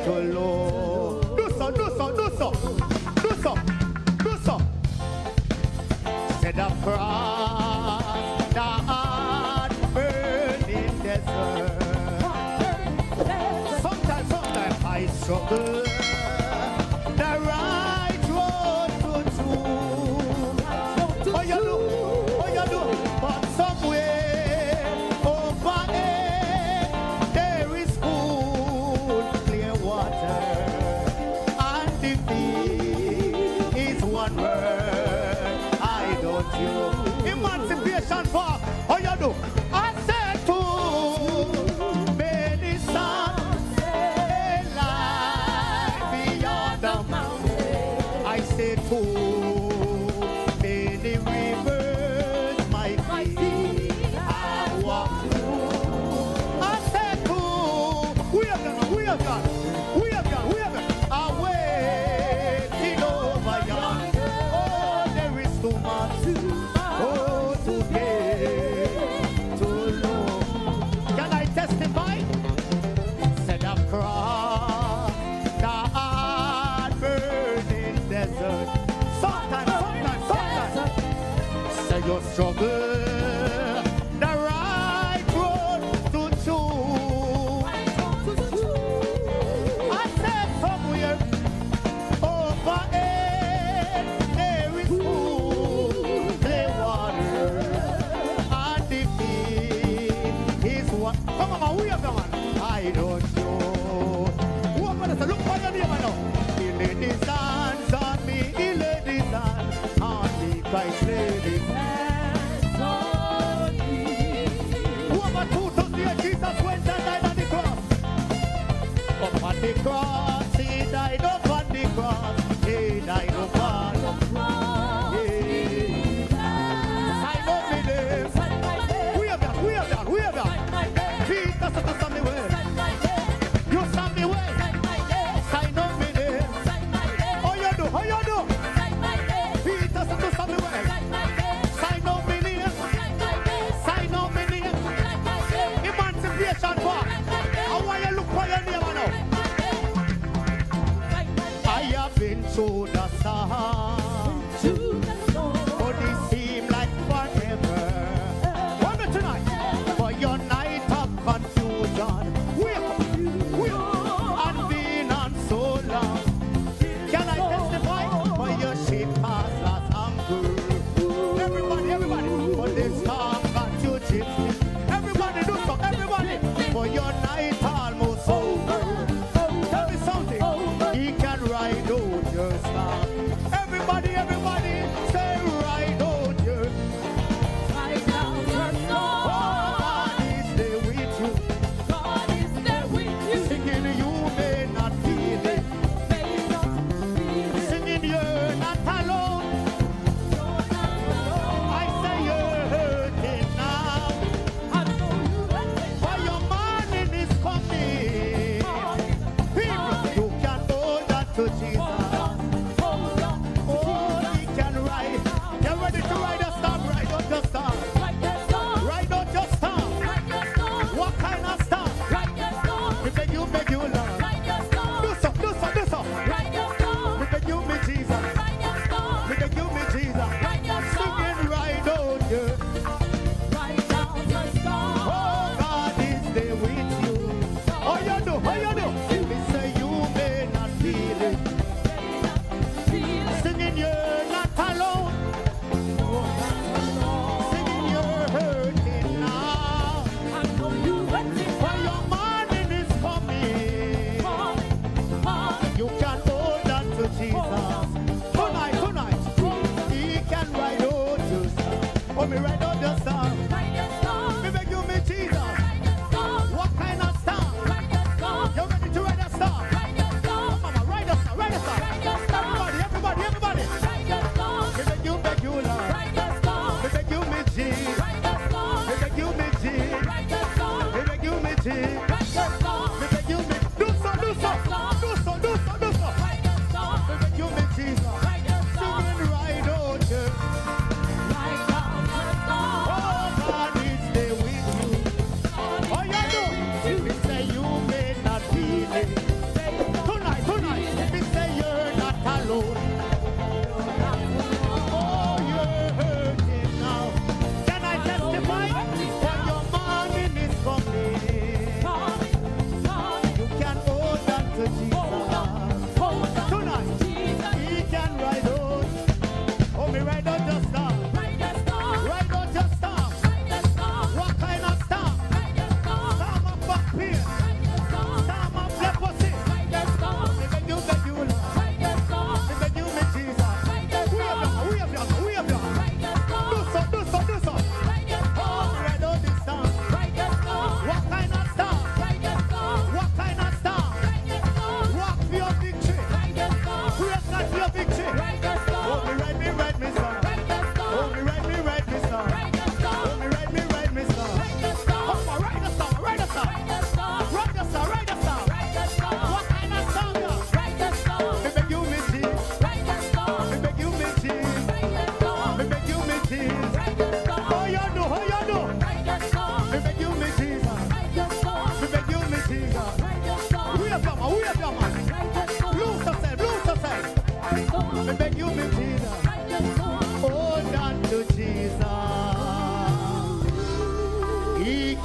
to love. Do so, do so, do so, do so, do so. Set up cross the hard burning desert. Sometimes I struggle. The right road to choose. Oh you do, but somewhere over there there is cool, clear water, and defeat is one word. I don't you. Emancipation Park. Oh you do. I said to many sons life beyond the mountain. I said to many rivers my feet have walked through. I said to we have done away over yonder. Oh, there is too much to get to know. Can I testify? Set up cross the hard burning desert. Sometimes. Say your struggle. The right road to choose. I said somewhere over there there is cool, clear water, and defeat is what. Come on, we have the one. I don't know. Who am I to say? Look for your name now. He laid his hands on me. He laid his hands on me. Christ laid his hands on me. Who am I to say Jesus went and died on the cross? Up on the cross, he died up on the cross. He died up on the cross. Sign up with him. We have done. Jesus to stand the way. You stand the way. Sign up with him. How you do? Jesus to stand the way. Sign up with him. Emancipation Park. How are you look for your name now? I have been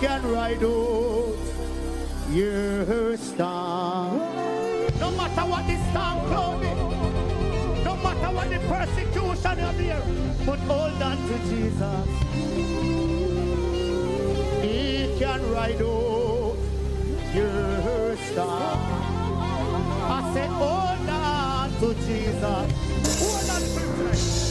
can ride out your storm. No matter what the storm cloudy, no matter what the persecution you bear, but hold on to Jesus. He can ride out your storm. I said, hold on to Jesus. Hold on to Jesus.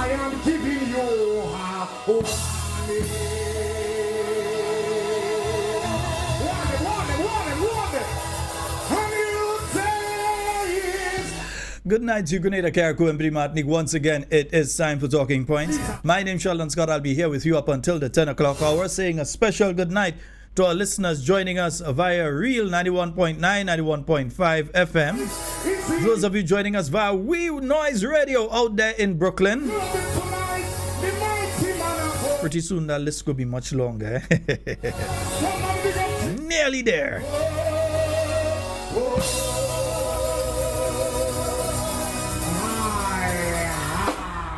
I am giving you a warning. Good night to Grenada, Carriacou, and Brimatnik. Once again, it is time for Talking Points. My name is Sheldon Scott. I'll be here with you up until the 10 o'clock hour, saying a special good night to our listeners joining us via Real 91.9, 91.5 FM. Those of you joining us via Wee Noise Radio out there in Brooklyn. Pretty soon that list could be much longer. Nearly there.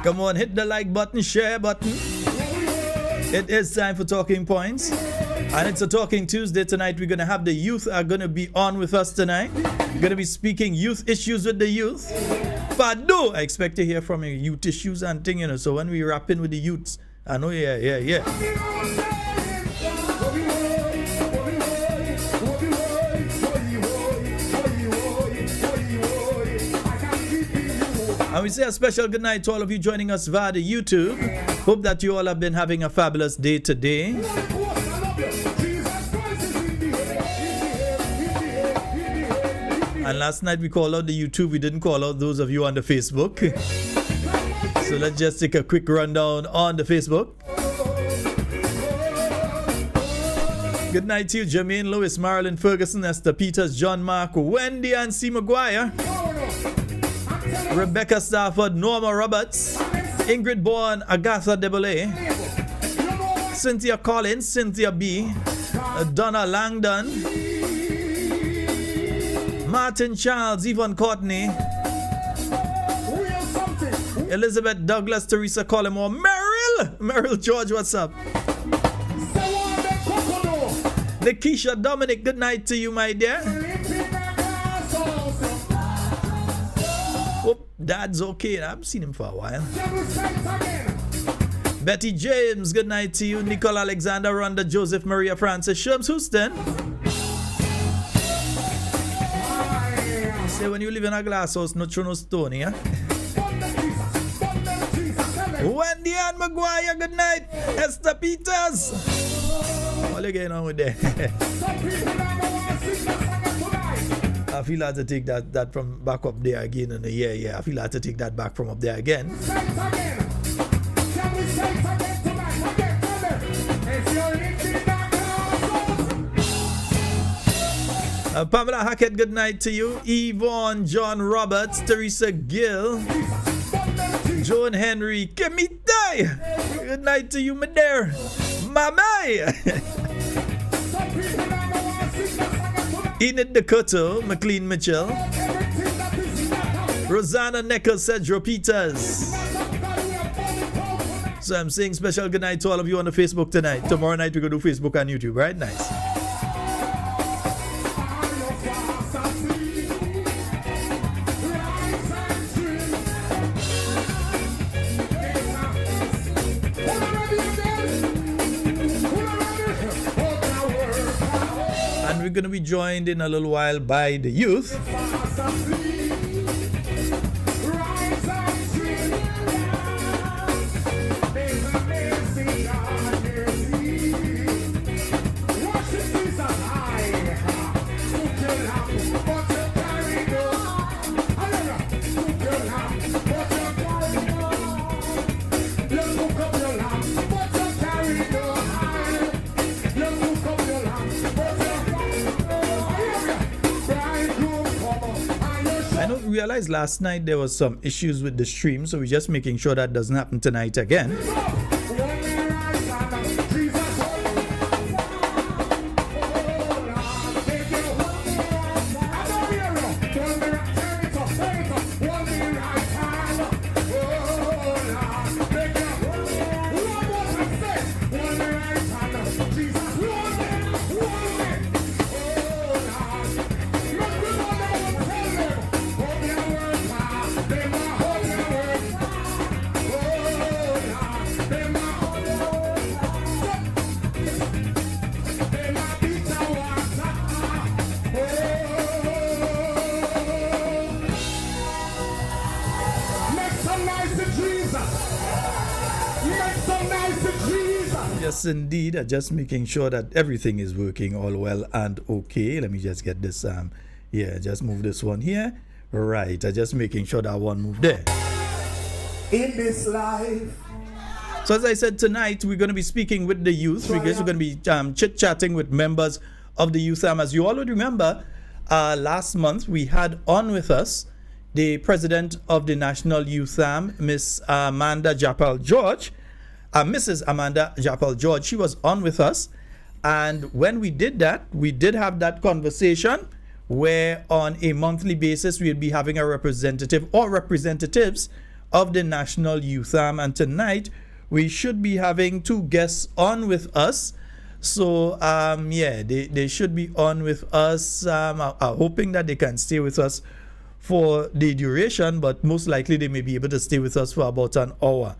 Come on, hit the like button, share button. It is time for Talking Points. And it's a Talking Tuesday tonight. We're going to have the youth are going to be on with us tonight. We're going to be speaking youth issues with the youth. But I expect to hear from you youth issues and things, you know. So when we wrap in with the youths, I know, yeah. And we say a special good night to all of you joining us via the YouTube. Hope that you all have been having a fabulous day today. And last night we called out the YouTube. We didn't call out those of you on the Facebook. So let's just take a quick rundown on the Facebook. Good night to you, Jermaine Lewis, Marilyn Ferguson, Esther Peters, John Mark, Wendy and C. McGuire, Rebecca Stafford, Norma Roberts, Ingrid Bourne, Agatha Debole, Cynthia Collins, Cynthia B, Donna Langdon, Martin Charles, Yvonne Courtney, Elizabeth Douglas, Teresa Collymore, Meryl George, what's up? Nikisha Dominic, good night to you, my dear. Oh, Dad's okay. I haven't seen him for a while. Betty James, good night to you. Nicole Alexander, Rhonda Joseph, Maria Francis, Sherms Houston. Say when you live in a glass house, not throw no stone, yeah? Wendy Ann McGuire, good night. Esther Peters. What are you going on with that? I feel like to take that from back up there again. And I feel like to take that back from up there again. Pamela Hackett, good night to you. Yvonne, John Roberts, Teresa Gill, Joan Henry, Kemitai. Good night to you, my dear. Mamai. Enid Dakota, McLean Mitchell, Rosanna Necker, Cedro Peters. So I'm saying special good night to all of you on the Facebook tonight. Tomorrow night we're going to do Facebook and YouTube, right? Nice. We're going to be joined in a little while by the youth. Realized last night there was some issues with the stream, so we're just making sure that doesn't happen tonight again. Make some nice Jesus. Yes, indeed. Just making sure that everything is working all well and okay. Let me just get this. Just move this one here. Right. Just making sure that one moved there. In this life. So as I said, tonight we're going to be speaking with the youth. We're going to be chit-chatting with members of the youth. As you all would remember, last month we had on with us the president of the National Youth Miss Amanda Japal George. Mrs. Amanda Japal George, she was on with us. And when we did that, we did have that conversation where on a monthly basis we'll be having a representative or representatives of the National Youth and tonight we should be having two guests on with us. So they should be on with us. I'm hoping that they can stay with us for the duration, but most likely they may be able to stay with us for about an hour.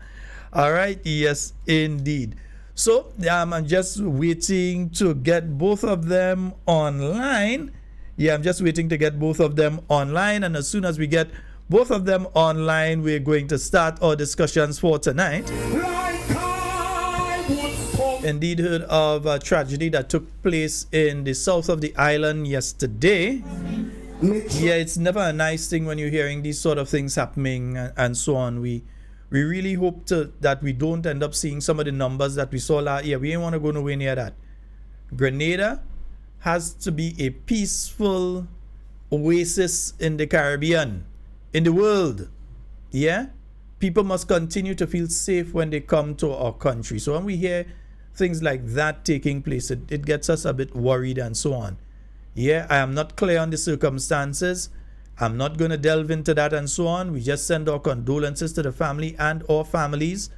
All right, yes indeed. So I'm just waiting to get both of them online. I'm just waiting to get both of them online, and as soon as we get both of them online, we're going to start our discussions for tonight. Indeed, heard of a tragedy that took place in the south of the island yesterday. It's never a nice thing when you're hearing these sort of things happening and so on. We really hope that we don't end up seeing some of the numbers that we saw last year. We ain't want to go nowhere near that. Grenada has to be a peaceful oasis in the Caribbean, in the world. People must continue to feel safe when they come to our country. So when we hear things like that taking place, it gets us a bit worried and so on. I am not clear on the circumstances. I'm not going to delve into that and so on. We just send our condolences to the family and our families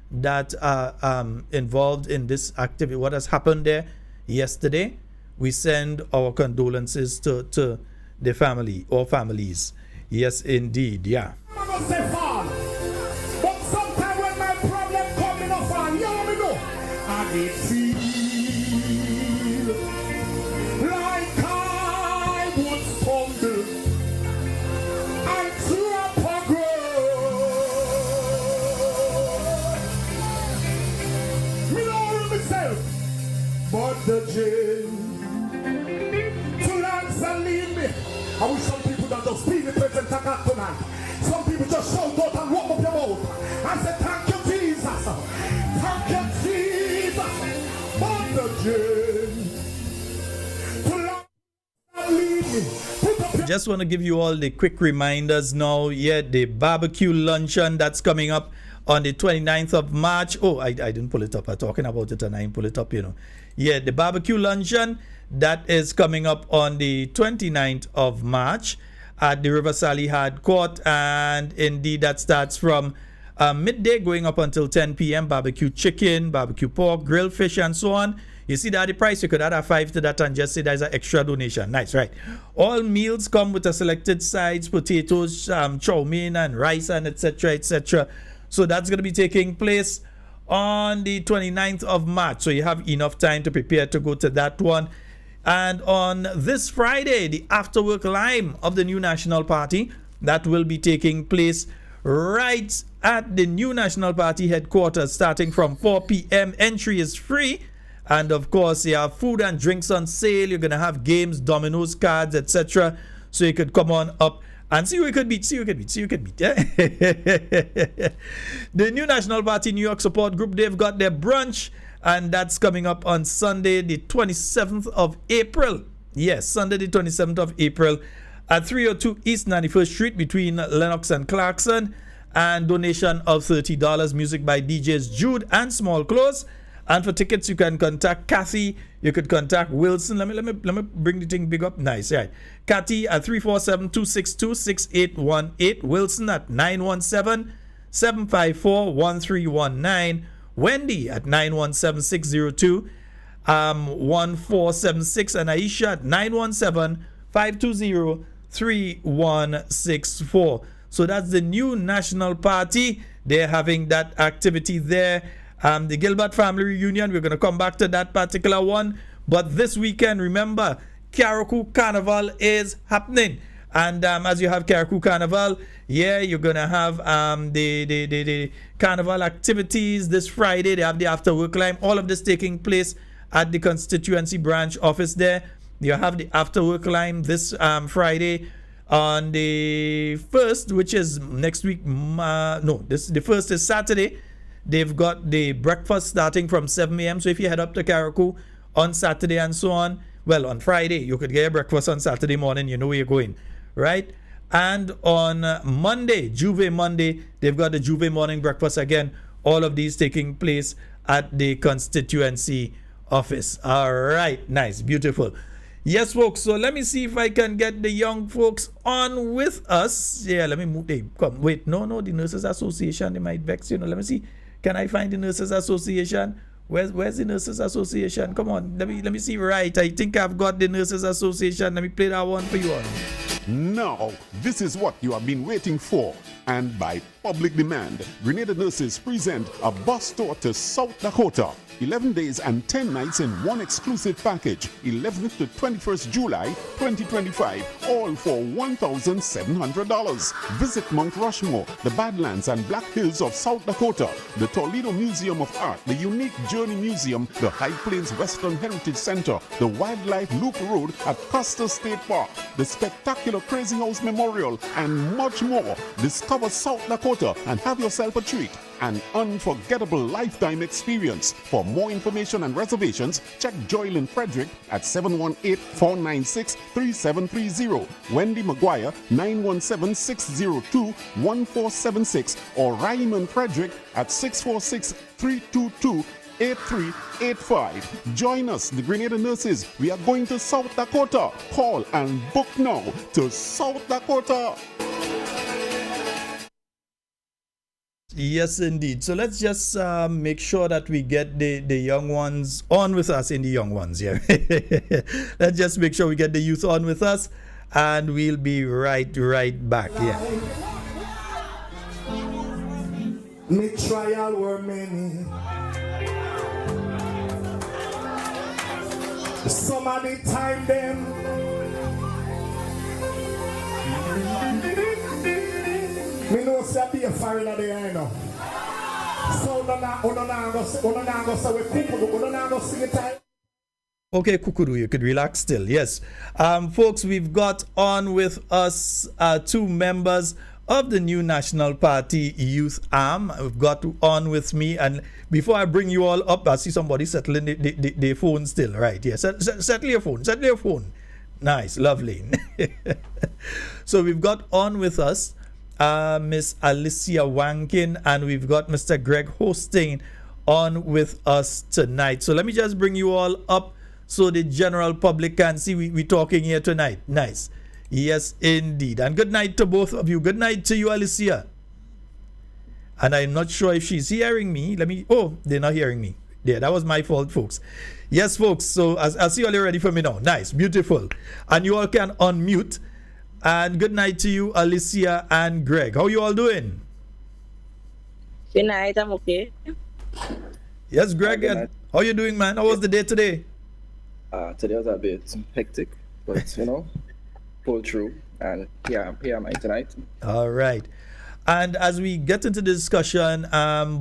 that are involved in this activity. What has happened there yesterday, we send our condolences to the family or families. Yes, indeed, But sometimes when my problem coming up on, you let me know. I did feel like I would stumble and drop a grave. Me know myself, but the jail to lands and leave me. I wish some people that just feel the present attack tonight. Some people just shout out and walk up your mouth and say, thank you, Jesus. Thank you, Jesus. But the jail to and leave me. Put up just want to give you all the quick reminders now. The barbecue luncheon that's coming up on the 29th of March. I didn't pull it up. I'm talking about it and I didn't pull it up, the barbecue luncheon that is coming up on the 29th of March at the River Sally Hard Court, and indeed that starts from midday going up until 10 p.m. Barbecue chicken, barbecue pork, grilled fish, and so on. You see that the price, you could add a 5 to that and just say there's an extra donation. Nice, right? All meals come with a selected sides, potatoes, chow mein and rice and etc. etc. So that's going to be taking place on the 29th of March. So you have enough time to prepare to go to that one. And on this Friday, the After Work Lime of the New National Party, that will be taking place right at the New National Party headquarters starting from 4 p.m. Entry is free. And of course, you have food and drinks on sale. You're going to have games, dominoes, cards, etc. So you could come on up and see who you could beat. Yeah? The New National Party New York Support Group, they've got their brunch. And that's coming up on Sunday, the 27th of April. Yes, Sunday, the 27th of April at 302 East 91st Street between Lenox and Clarkson. And donation of $30. Music by DJs Jude and Small Clothes. And for tickets, you can contact Kathy. You could contact Wilson. Let me bring the thing big up. Nice, right? Kathy at 347-262-6818. Wilson at 917-754-1319. Wendy at 917-602-1476 and Aisha at 917-520-3164. So that's the New National Party. They're having that activity there. The Gilbert Family Reunion, we're going to come back to that particular one. But this weekend, remember, Carriacou Carnival is happening. And as you have Carriacou Carnival, yeah, you're gonna have the carnival activities this Friday. They have the after work line. All of this taking place at the constituency branch office there. You have the after work line this Friday on the 1st, which is next week. The 1st is Saturday. They've got the breakfast starting from 7 a.m. So if you head up to Carriacou on Saturday and so on, well, on Friday, you could get a breakfast on Saturday morning. You know where you're going, right? And on Monday, Juve Monday, they've got the Juve morning breakfast again. All of these taking place at the constituency office. All right, nice, beautiful. Yes, folks, so let me see if I can get the young folks on with us. Yeah, let me move. They come. Wait, no, the Nurses Association, they might vex, Let me see. Can I find the Nurses Association? Where's the Nurses Association? Come on, let me see. Right, I think I've got the Nurses Association. Let me play that one for you all. Now, this is what you have been waiting for. And by public demand, Grenada Nurses present a bus tour to South Dakota. 11 days and 10 nights in one exclusive package, 11th to 21st July 2025, all for $1,700. Visit Mount Rushmore, the Badlands and Black Hills of South Dakota, the Toledo Museum of Art, the Unique Journey Museum, the High Plains Western Heritage Center, the Wildlife Loop Road at Custer State Park, the spectacular Crazy House Memorial, and much more. Discover South Dakota and have yourself a treat. An unforgettable lifetime experience. For more information and reservations, check Joylyn Frederick at 718-496-3730, Wendy Maguire 917-602-1476, or Ryman Frederick at 646-322-8385. Join us, the Grenada Nurses. We are going to South Dakota. Call and book now to South Dakota. Yes, indeed. So let's just make sure that we get the young ones on with us in the young ones. Yeah. Let's just make sure we get the youth on with us, and we'll be right back. Yeah. Me trial were many. Some of the time them. Me know say be a foreigner there, you know. So Okay, Kukuru, you could relax still. Yes. Folks, we've got on with us two members of the new National Party Youth Arm. We've got on with me, and before I bring you all up, I see somebody settling the phone still. Right, yes. Settle your phone. Nice, lovely. So we've got on with us Miss Alicia Wankin, and we've got Mr. Greg Hosting on with us tonight. So let me just bring you all up so the general public can see we're talking here tonight. Nice. Yes, indeed. And good night to both of you. Good night to you, Alicia. And I'm not sure if she's hearing me. Oh, they're not hearing me. Yeah, that was my fault, folks. Yes, folks. So I see you all ready for me now. Nice, beautiful. And you all can unmute. And good night to you, Alicia and Greg. How you all doing? Good night, I'm okay. Yes, Greg. And how you doing, man? How was the day today? Today was a bit hectic, but pulled through. And here am I tonight. All right. And as we get into the discussion,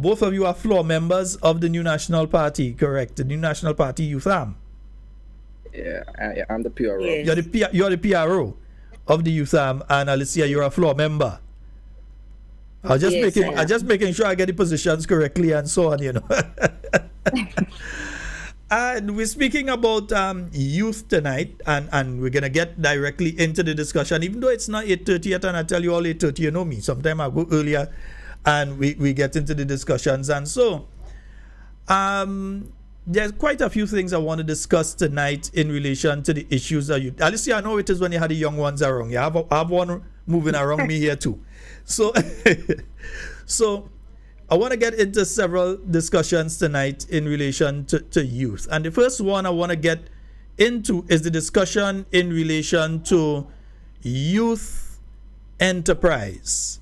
both of you are floor members of the new National Party, correct? The new National Party Youth Arm. Yeah, I'm the PRO. Yes. You're the PRO of the Youth Arm, and Alicia, you're a floor member. I'm just making sure I get the positions correctly and so on, And we're speaking about youth tonight, and we're gonna get directly into the discussion, even though it's not 8:30 yet, and I tell you all 8:30, you know me. Sometimes I go earlier, and we get into the discussions, and so there's quite a few things I want to discuss tonight in relation to the issues that you. Alicia, I know it is when you had the young ones around. You have one moving around me here too. So, so I want to get into several discussions tonight in relation to youth. And the first one I want to get into is the discussion in relation to youth enterprise.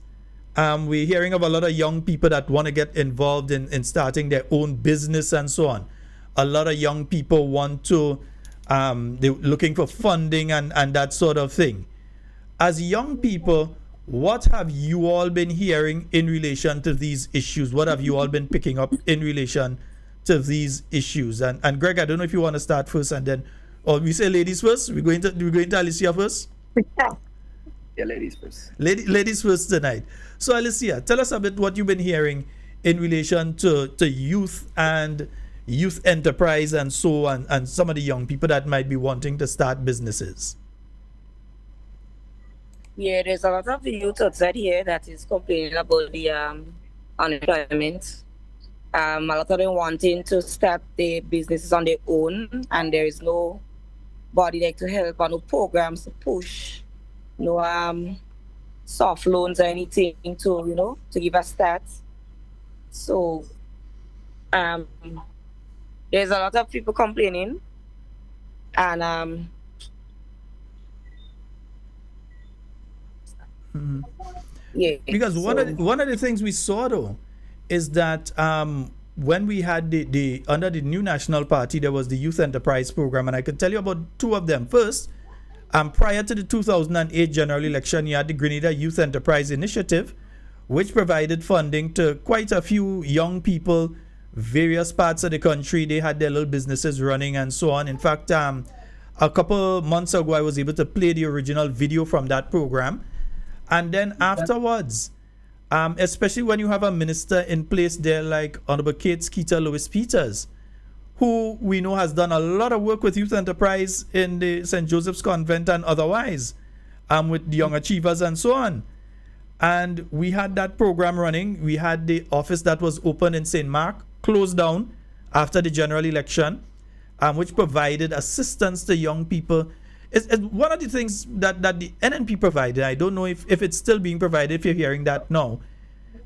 We're hearing of a lot of young people that want to get involved in starting their own business and so on. A lot of young people want to, they're looking for funding and that sort of thing. as young people, what have you all been hearing in relation to these issues? What have you all been picking up in relation to these issues? And Greg, I don't know if you want to start first, and then, or we say ladies first. We're going to Alicia first. Yeah, ladies first. Ladies first tonight. So Alicia, tell us a bit what you've been hearing in relation to youth and youth enterprise and so on, and some of the young people that might be wanting to start businesses. Yeah, there's a lot of youth outside here that is complaining about the unemployment. A lot of them wanting to start their businesses on their own, and there is no body there to help, or no programs to push, no soft loans or anything to to give a start. So there's a lot of people complaining, and yeah. Because one of the things we saw though is that when we had the under the new national party, there was the youth enterprise program, and I can tell you about two of them. First, prior to the 2008 general election, you had the Grenada Youth Enterprise Initiative, which provided funding to quite a few young people, various parts of the country. They had their little businesses running and so on. In fact, a couple months ago, I was able to play the original video from that program. And then afterwards, especially when you have a minister in place there like Honorable Kate Skeeter Lewis Peters, who we know has done a lot of work with youth enterprise in the St. Joseph's Convent and otherwise, with young achievers and so on. And we had that program running. We had the office that was open in St. Mark closed down after the general election, which provided assistance to young people. It's one of the things that the NNP provided. I don't know if it's still being provided, if you're hearing that now.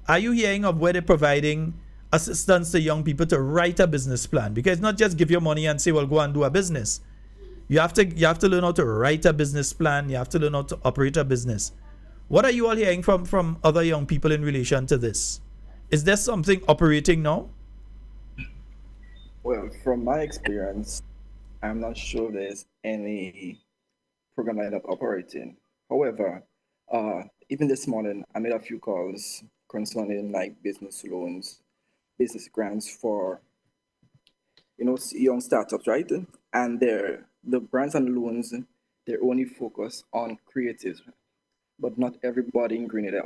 Are you hearing of where they're providing assistance to young people to write a business plan? Because not just give your money and say, well, go and do a business. You have to learn how to write a business plan. You have to learn how to operate a business. What are you all hearing from other young people in relation to this? Is there something operating now? Well, from my experience, I'm not sure there's any program like that operating. However, even this morning, I made a few calls concerning like business loans, business grants for young startups, right? And the grants and loans, they're only focused on creatives. But not everybody in Grenada,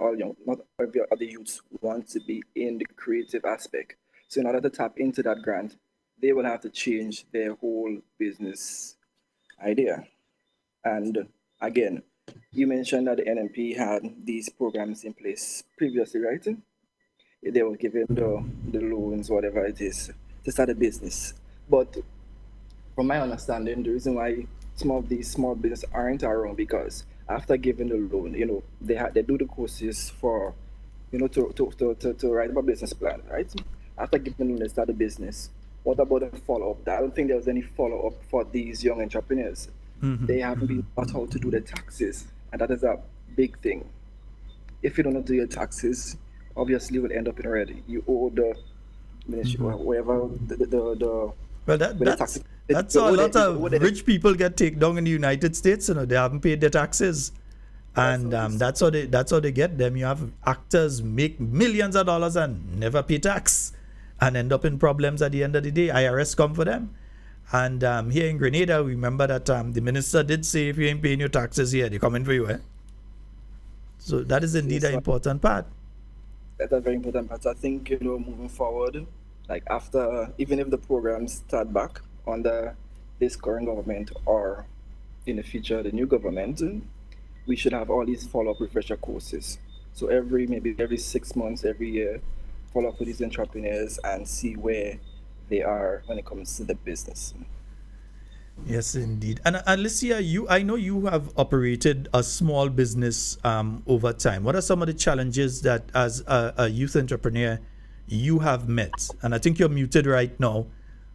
not every other youths want to be in the creative aspect. So in order to tap into that grant, they will have to change their whole business idea. And again, you mentioned that the NMP had these programs in place previously, right? They were giving the loans, whatever it is, to start a business. But from my understanding, the reason why some of these small businesses aren't around, because after giving the loan, they do the courses for, to write up a business plan, right? After giving the loan, they start a business. What about the follow-up? I don't think there was any follow-up for these young entrepreneurs. Mm-hmm. They haven't been taught how to do the taxes, and that is a big thing. If you don't know do your taxes, obviously you will end up in red. You owe the ministry, wherever the well, that's a lot of rich people get taken down in the United States. They haven't paid their taxes, and that's how they get them. You have actors make millions of dollars and never pay tax, and end up in problems at the end of the day. IRS come for them. And here in Grenada, we remember that the minister did say, if you ain't paying your taxes here, they're coming for you. So that is indeed an important part. That's a very important part. I think, moving forward, like after, even if the programs start back under this current government or in the future, the new government, we should have all these follow-up refresher courses. So maybe every 6 months, every year, follow up with these entrepreneurs and see where they are when it comes to the business. Yes, indeed. And Alicia, I know you have operated a small business over time. What are some of the challenges that, as a youth entrepreneur, you have met? And I think you're muted right now,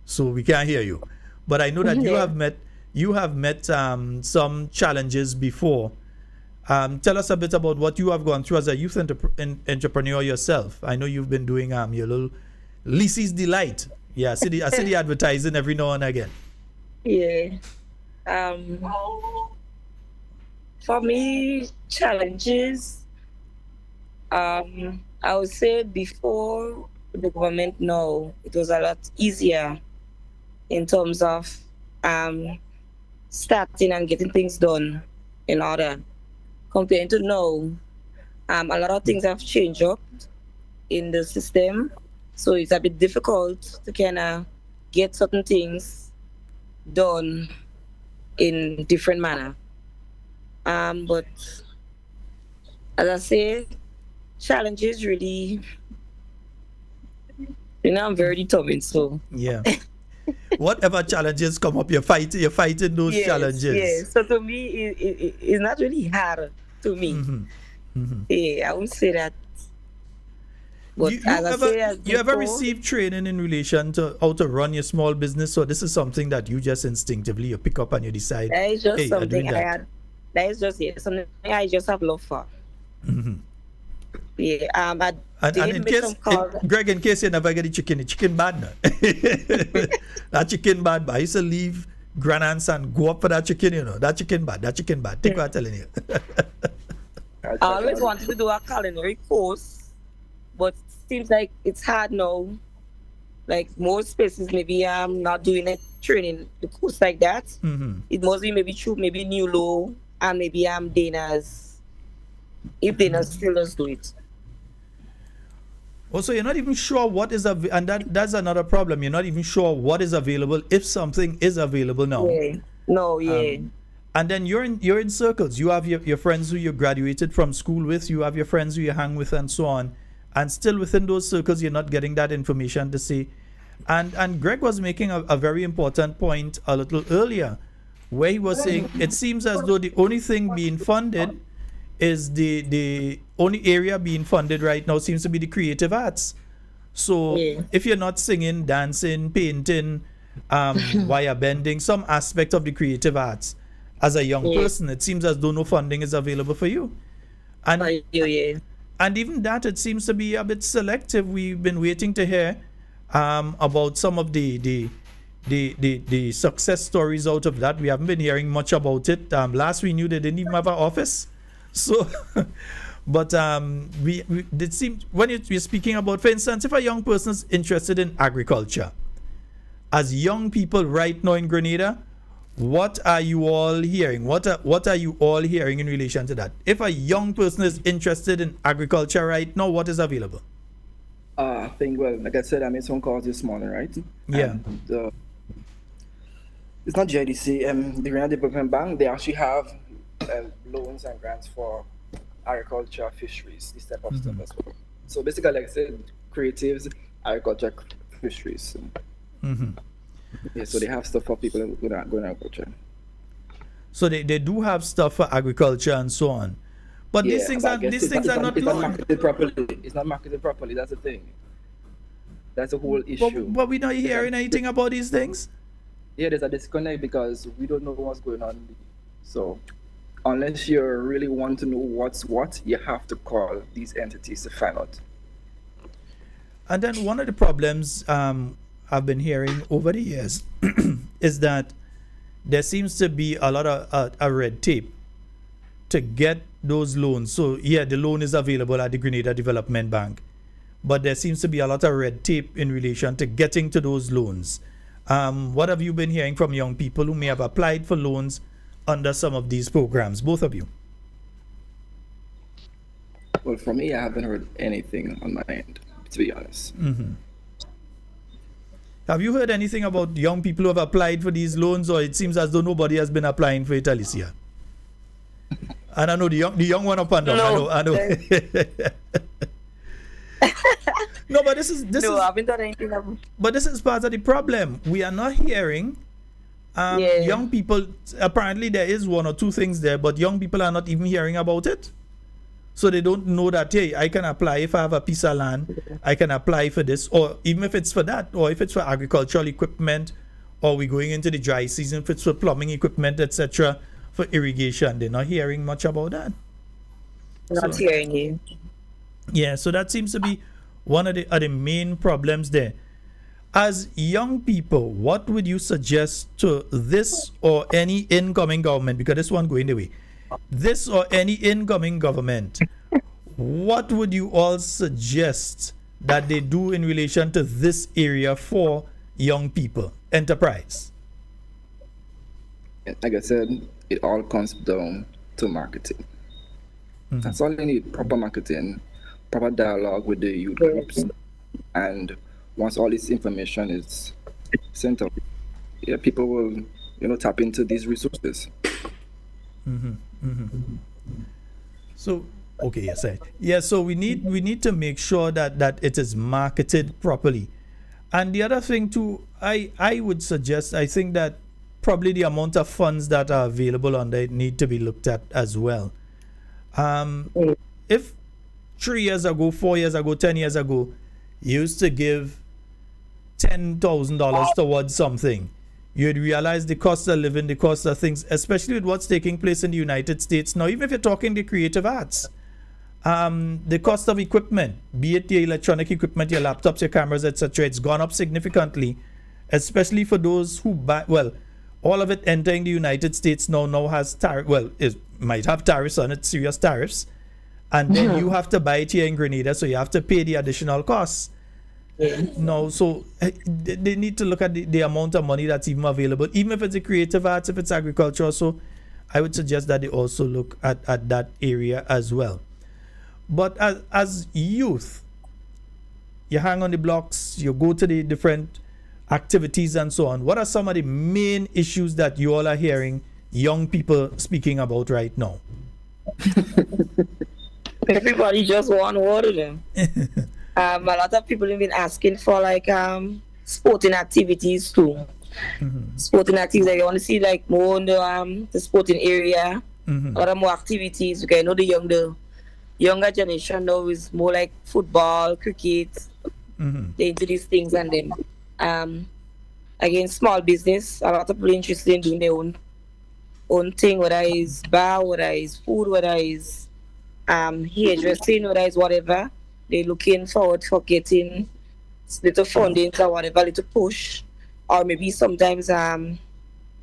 so we can't hear you. But I know that you have met some challenges before. Tell us a bit about what you have gone through as a youth entrepreneur yourself. I know you've been doing your little Lisy's Delight. Yeah, I see the advertising every now and again. Yeah. For me, challenges. I would say before the government, no, it was a lot easier in terms of um, starting and getting things done in order. Compared to now, a lot of things have changed up in the system, so it's a bit difficult to kind of get certain things done in different manner. But as I say, challenges really, I'm very determined. So Yeah. Whatever challenges come up, you're fighting those yes, challenges. yes. So to me, it's not really hard to me. Yeah, I would say that. But You ever received training in relation to how to run your small business? So this is something that you just instinctively you pick up and you decide. That is just hey, something I had. That is just something I just have love for. Yeah. And in case, Greg, in case you never get the chicken bad. No? That chicken bad, but I used to leave grandaunt's and go up for that chicken, that chicken bad. Think what I'm telling you. I always wanted to do a culinary course, but seems like it's hard now. Like most places, maybe I'm not doing a training the course like that. It must be maybe true, maybe New Low, and maybe Dana's. If Dana's still does do it. Also, you're not even sure what is and that's another problem. You're not even sure what is available if something is available now. Yeah. No, yeah. And then you're in circles. You have your friends who you graduated from school with. You have your friends who you hang with, and so on. And still within those circles, you're not getting that information to see. And Greg was making a very important point a little earlier, where he was saying it seems as though the only thing being funded is the only area being funded right now seems to be the creative arts. So if you're not singing, dancing, painting, wire bending, some aspect of the creative arts, as a young person, it seems as though no funding is available for you. And and even that, it seems to be a bit selective. We've been waiting to hear about some of the success stories out of that. We haven't been hearing much about it. Last we knew they didn't even have an office. So, but we it seems when we're speaking about, for instance, if a young person is interested in agriculture, as young people right now in Grenada, what are you all hearing? What are you all hearing in relation to that? If a young person is interested in agriculture right now, what is available? I think, well, like I said, I made some calls this morning, right? Yeah. And, it's not JDC, the Grenada Development Bank, they actually have loans and grants for agriculture, fisheries, this type of stuff as well. So basically, like I said, creatives, agriculture, fisheries. Yeah, so they have stuff for people who are going agriculture. So they do have stuff for agriculture and so on. But these things are not marketed properly. It's not marketed properly. That's the thing. That's the whole issue. But we're not hearing anything about these things. Yeah, there's a disconnect because we don't know what's going on. So unless you really want to know what's what, you have to call these entities to find out. And then one of the problems I've been hearing over the years is that there seems to be a lot of a red tape to get those loans. So yeah, the loan is available at the Grenada Development Bank, but there seems to be a lot of red tape in relation to getting to those loans. What have you been hearing from young people who may have applied for loans under some of these programs, both of you? Well, for me, I haven't heard anything on my end, to be honest. Have you heard anything about young people who have applied for these loans, or it seems as though nobody has been applying for it, Alicia? And I know the young one up and down. No. I know. No, but I haven't done anything. But this is part of the problem. We are not hearing young people. Apparently, there is one or two things there, but young people are not even hearing about it. So they don't know that, hey, I can apply if I have a piece of land, I can apply for this, or even if it's for that, or if it's for agricultural equipment, or we're going into the dry season, if it's for plumbing equipment, etc., for irrigation. They're not hearing much about that. Not hearing you. Yeah, so that seems to be one of the main problems there. As young people, what would you suggest to this or any incoming government, because this one going the way, this or any incoming government, what would you all suggest that they do in relation to this area for young people? Enterprise. Like I said, it all comes down to marketing. That's all you need, proper marketing, proper dialogue with the youth groups. And once all this information is sent out, yeah, people will, tap into these resources. So, okay, yes, right. Yeah, so we need to make sure that it is marketed properly. And the other thing too, I would suggest, I think that probably the amount of funds that are available on there need to be looked at as well. If 3 years ago, 4 years ago, 10 years ago, you used to give $10,000 towards something, you'd realize the cost of living, the cost of things, especially with what's taking place in the United States now. Even if you're talking the creative arts, the cost of equipment, be it your electronic equipment, your laptops, your cameras, etc., it's gone up significantly, especially for those who buy. Well, all of it entering the United States now has tariff. Well, it might have tariffs on it, serious tariffs, and then you have to buy it here in Grenada, so you have to pay the additional costs. No, so they need to look at the amount of money that's even available, even if it's a creative arts, if it's agriculture. So I would suggest that they also look at that area as well. But as youth, you hang on the blocks, you go to the different activities and so on. What are some of the main issues that you all are hearing young people speaking about right now? Everybody just want water then. A lot of people have been asking for like sporting activities too. Sporting activities, like, I want to see like more in the sporting area. A lot of more activities. Okay, I know the younger generation now is more like football, cricket. They into these things, and then again, small business. A lot of people interested in doing their own thing, whether it's bar, whether it's food, whether it's hairdressing, whether it's whatever. They're looking forward for getting little funding or whatever, little push, or maybe sometimes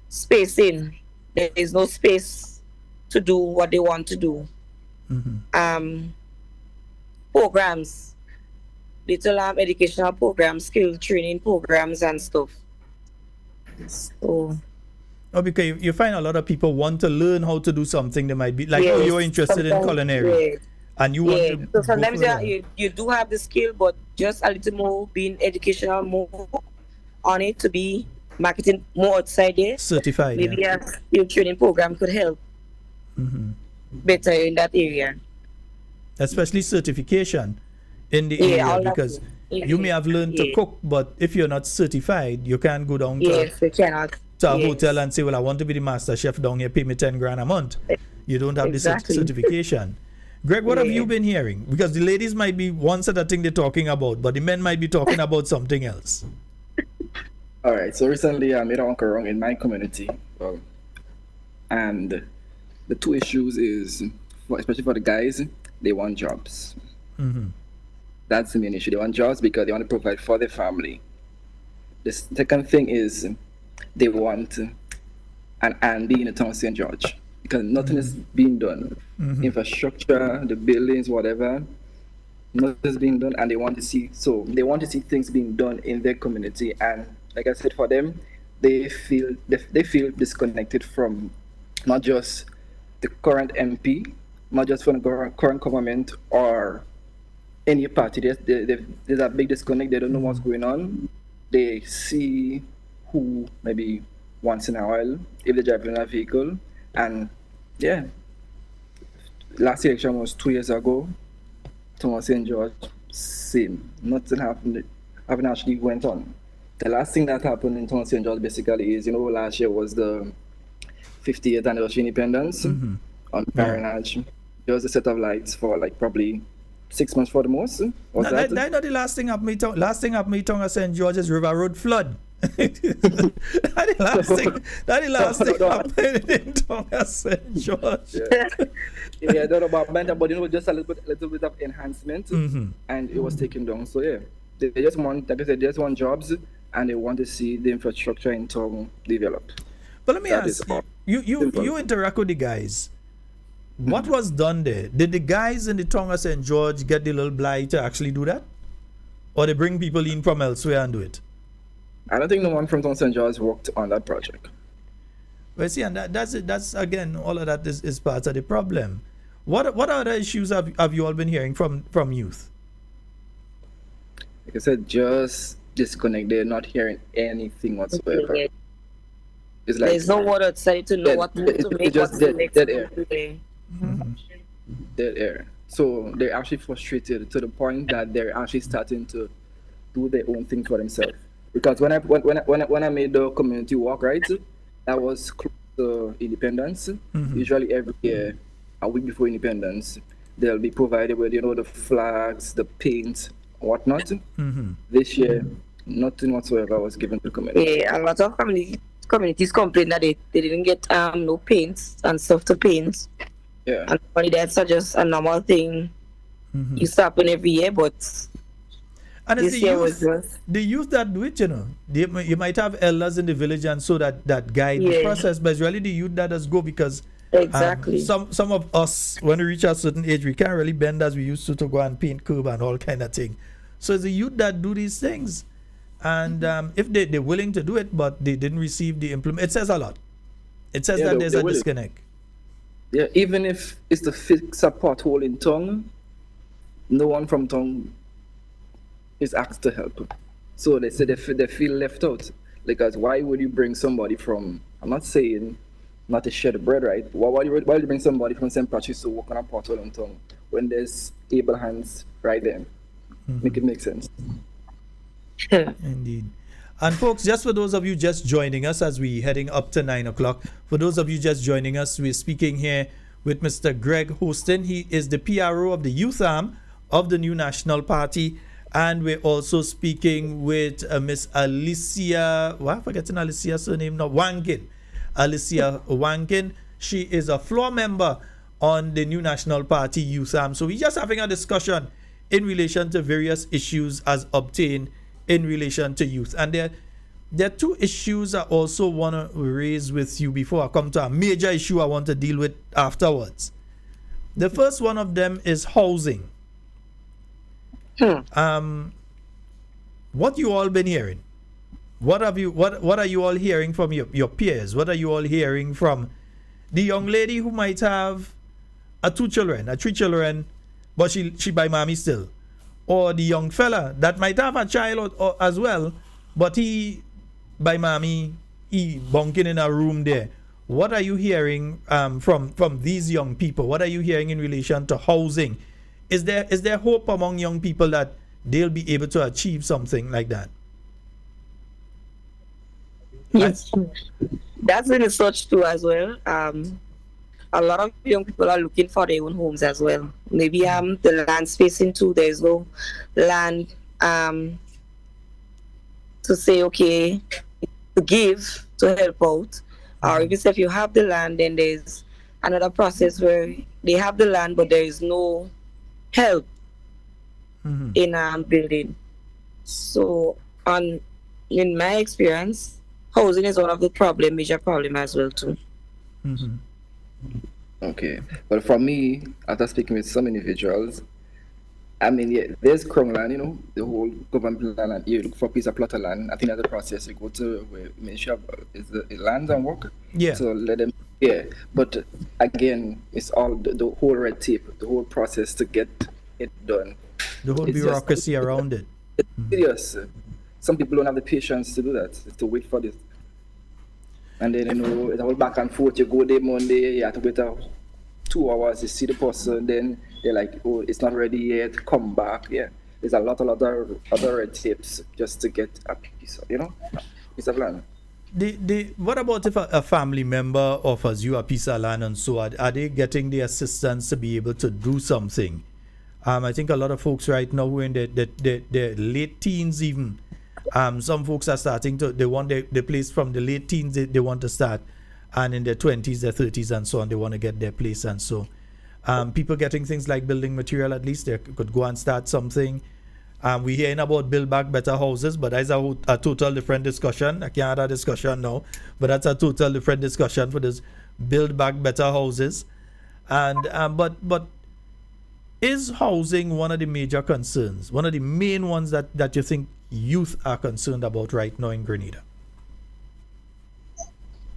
spacing. There is no space to do what they want to do. Programs, little educational programs, skill training programs and stuff. So. Oh, because you find a lot of people want to learn how to do something. They might be like, yes, you're interested in culinary. Yes. And you want to. So sometimes you do have the skill, but just a little more being educational, more on it to be marketing more outside there. Certified. Maybe a skill training program could help better in that area. Especially certification in the area, because you may have learned to cook, but if you're not certified, you can't go down to a hotel and say, well, I want to be the master chef down here, pay me 10 grand a month. You don't have the certification. Greg, what have you been hearing? Because the ladies might be one set of thing they're talking about, but the men might be talking about something else. All right. So recently I made a wrong in my community. And the two issues is, especially for the guys, they want jobs. That's the main issue. They want jobs because they want to provide for their family. The second thing is they want an Andy in the town of St. George, because nothing is being done. Infrastructure, the buildings, whatever, nothing is being done, and they want to see things being done in their community. And like I said, for them, they feel disconnected from not just the current MP, not just from the current government or any party. There's a big disconnect. They don't know what's going on. They see who maybe once in a while if they're driving a vehicle, and yeah. Last election was 2 years ago. Thomas St. George, same. Nothing happened. Haven't actually went on. The last thing that happened in Thomas St. George basically is, last year was the 50th anniversary independence on Carriacou. There was a set of lights for like probably 6 months for the most. That's not the last thing happened. Last thing happened in Thomas St. George's River Road flood. That's the last thing happened in Thomas St. George. Yeah, I don't know about mental, but just a little bit of enhancement, and it was taken down. So yeah, they just want, like I said, they just want jobs, and they want to see the infrastructure in town develop. But let me ask you interact with the guys. What was done there? Did the guys in the tongue of St. George get the little blight to actually do that? Or they bring people in from elsewhere and do it? I don't think no one from Tongue St. George worked on that project. Well, see, and that's it. That's, again, all of that is part of the problem. What other issues have you all been hearing from youth? Like I said, just disconnected, not hearing anything whatsoever. It's like there's no word outside to know what move to make, what's the next dead air. move to do. Dead air. So they're actually frustrated to the point that they're actually starting to do their own thing for themselves. Because when I made the community walk, right, that was close to Independence. Usually every year, a week before Independence, they'll be provided with, the flags, the paint, whatnot. This year, nothing whatsoever was given to the community. Yeah, a lot of communities complain that they didn't get no paints and stuff to paint. Yeah. And only that's just a normal thing. Used to happen every year, but And this year was just the youth that do it, you might have elders in the village and so that guide the process, but it's really the youth that does go, because exactly some of us, when we reach a certain age, we can't really bend as we used to go and paint curb and all kind of thing. So it's the youth that do these things, and if they're willing to do it, but they didn't receive the implement, it says a lot. It says that there's a disconnect. Yeah, even if it's to fix a pothole in Tongue, no one from Tongue is asked to help. So they say they feel left out. Because why would you bring somebody from, I'm not saying not to share the bread, right? Why would you bring somebody from St. Patrick's to work on a pothole in Tongue when there's able hands right there? Make it make sense. Indeed. And folks, just for those of you just joining us as we heading up to 9 o'clock, for those of you just joining us, we're speaking here with Mr. Greg Hostin. He is the PRO of the youth arm of the New National Party. And we're also speaking with Miss Alicia, I'm forgetting Alicia's surname now, Wankin. Alicia Wankin. She is a floor member on the New National Party youth arm. So we're just having a discussion in relation to various issues as obtained in relation to youth. And there are two issues I also want to raise with you before I come to a major issue I want to deal with afterwards. The first one of them is housing. What you all been hearing? What are you all hearing from your peers? What are you all hearing from the young lady who might have three children, but she by mommy still? Or the young fella that might have a child or as well, but he by mommy, he bunking in a room there. What are you hearing from these young people? What are you hearing in relation to housing? Is there hope among young people that they'll be able to achieve something like that? Yes, that's been research too as well. A lot of young people are looking for their own homes as well. Maybe the land spacing too. There's no land to say okay to give to help out. Or if you have the land, then there's another process where they have the land but there is no help in building. So in my experience, housing is one of the major problem as well too. Okay, but for me, after speaking with some individuals, I mean, yeah, there's Crown land, the whole government plan, and you look for a piece of plot of land. I think that's the process. You go to where Ministry of Land and Work. Yeah. So let them, yeah. But again, it's all the whole red tape, the whole process to get it done. The whole bureaucracy around it. It's serious. Some people don't have the patience to do that, to wait for this. And then, it's all back and forth. You go there Monday, you have to wait 2 hours, you see the person, then they're like, oh, it's not ready yet, come back. Yeah, there's a lot of other red tapes just to get a piece of, piece of land. What about if a family member offers you a piece of land and so are they getting the assistance to be able to do something? I think a lot of folks right now who are in their late teens even, some folks are starting to, they want their place from the late teens, they want to start, and in their 20s, their 30s and so on, they want to get their place. And so people getting things like building material, at least they could go and start something. We're hearing about build back better houses, but that's a total different discussion. I can't have a discussion now, but that's a total different discussion for this build back better houses. And but is housing one of the major concerns, one of the main ones that you think youth are concerned about right now in Grenada?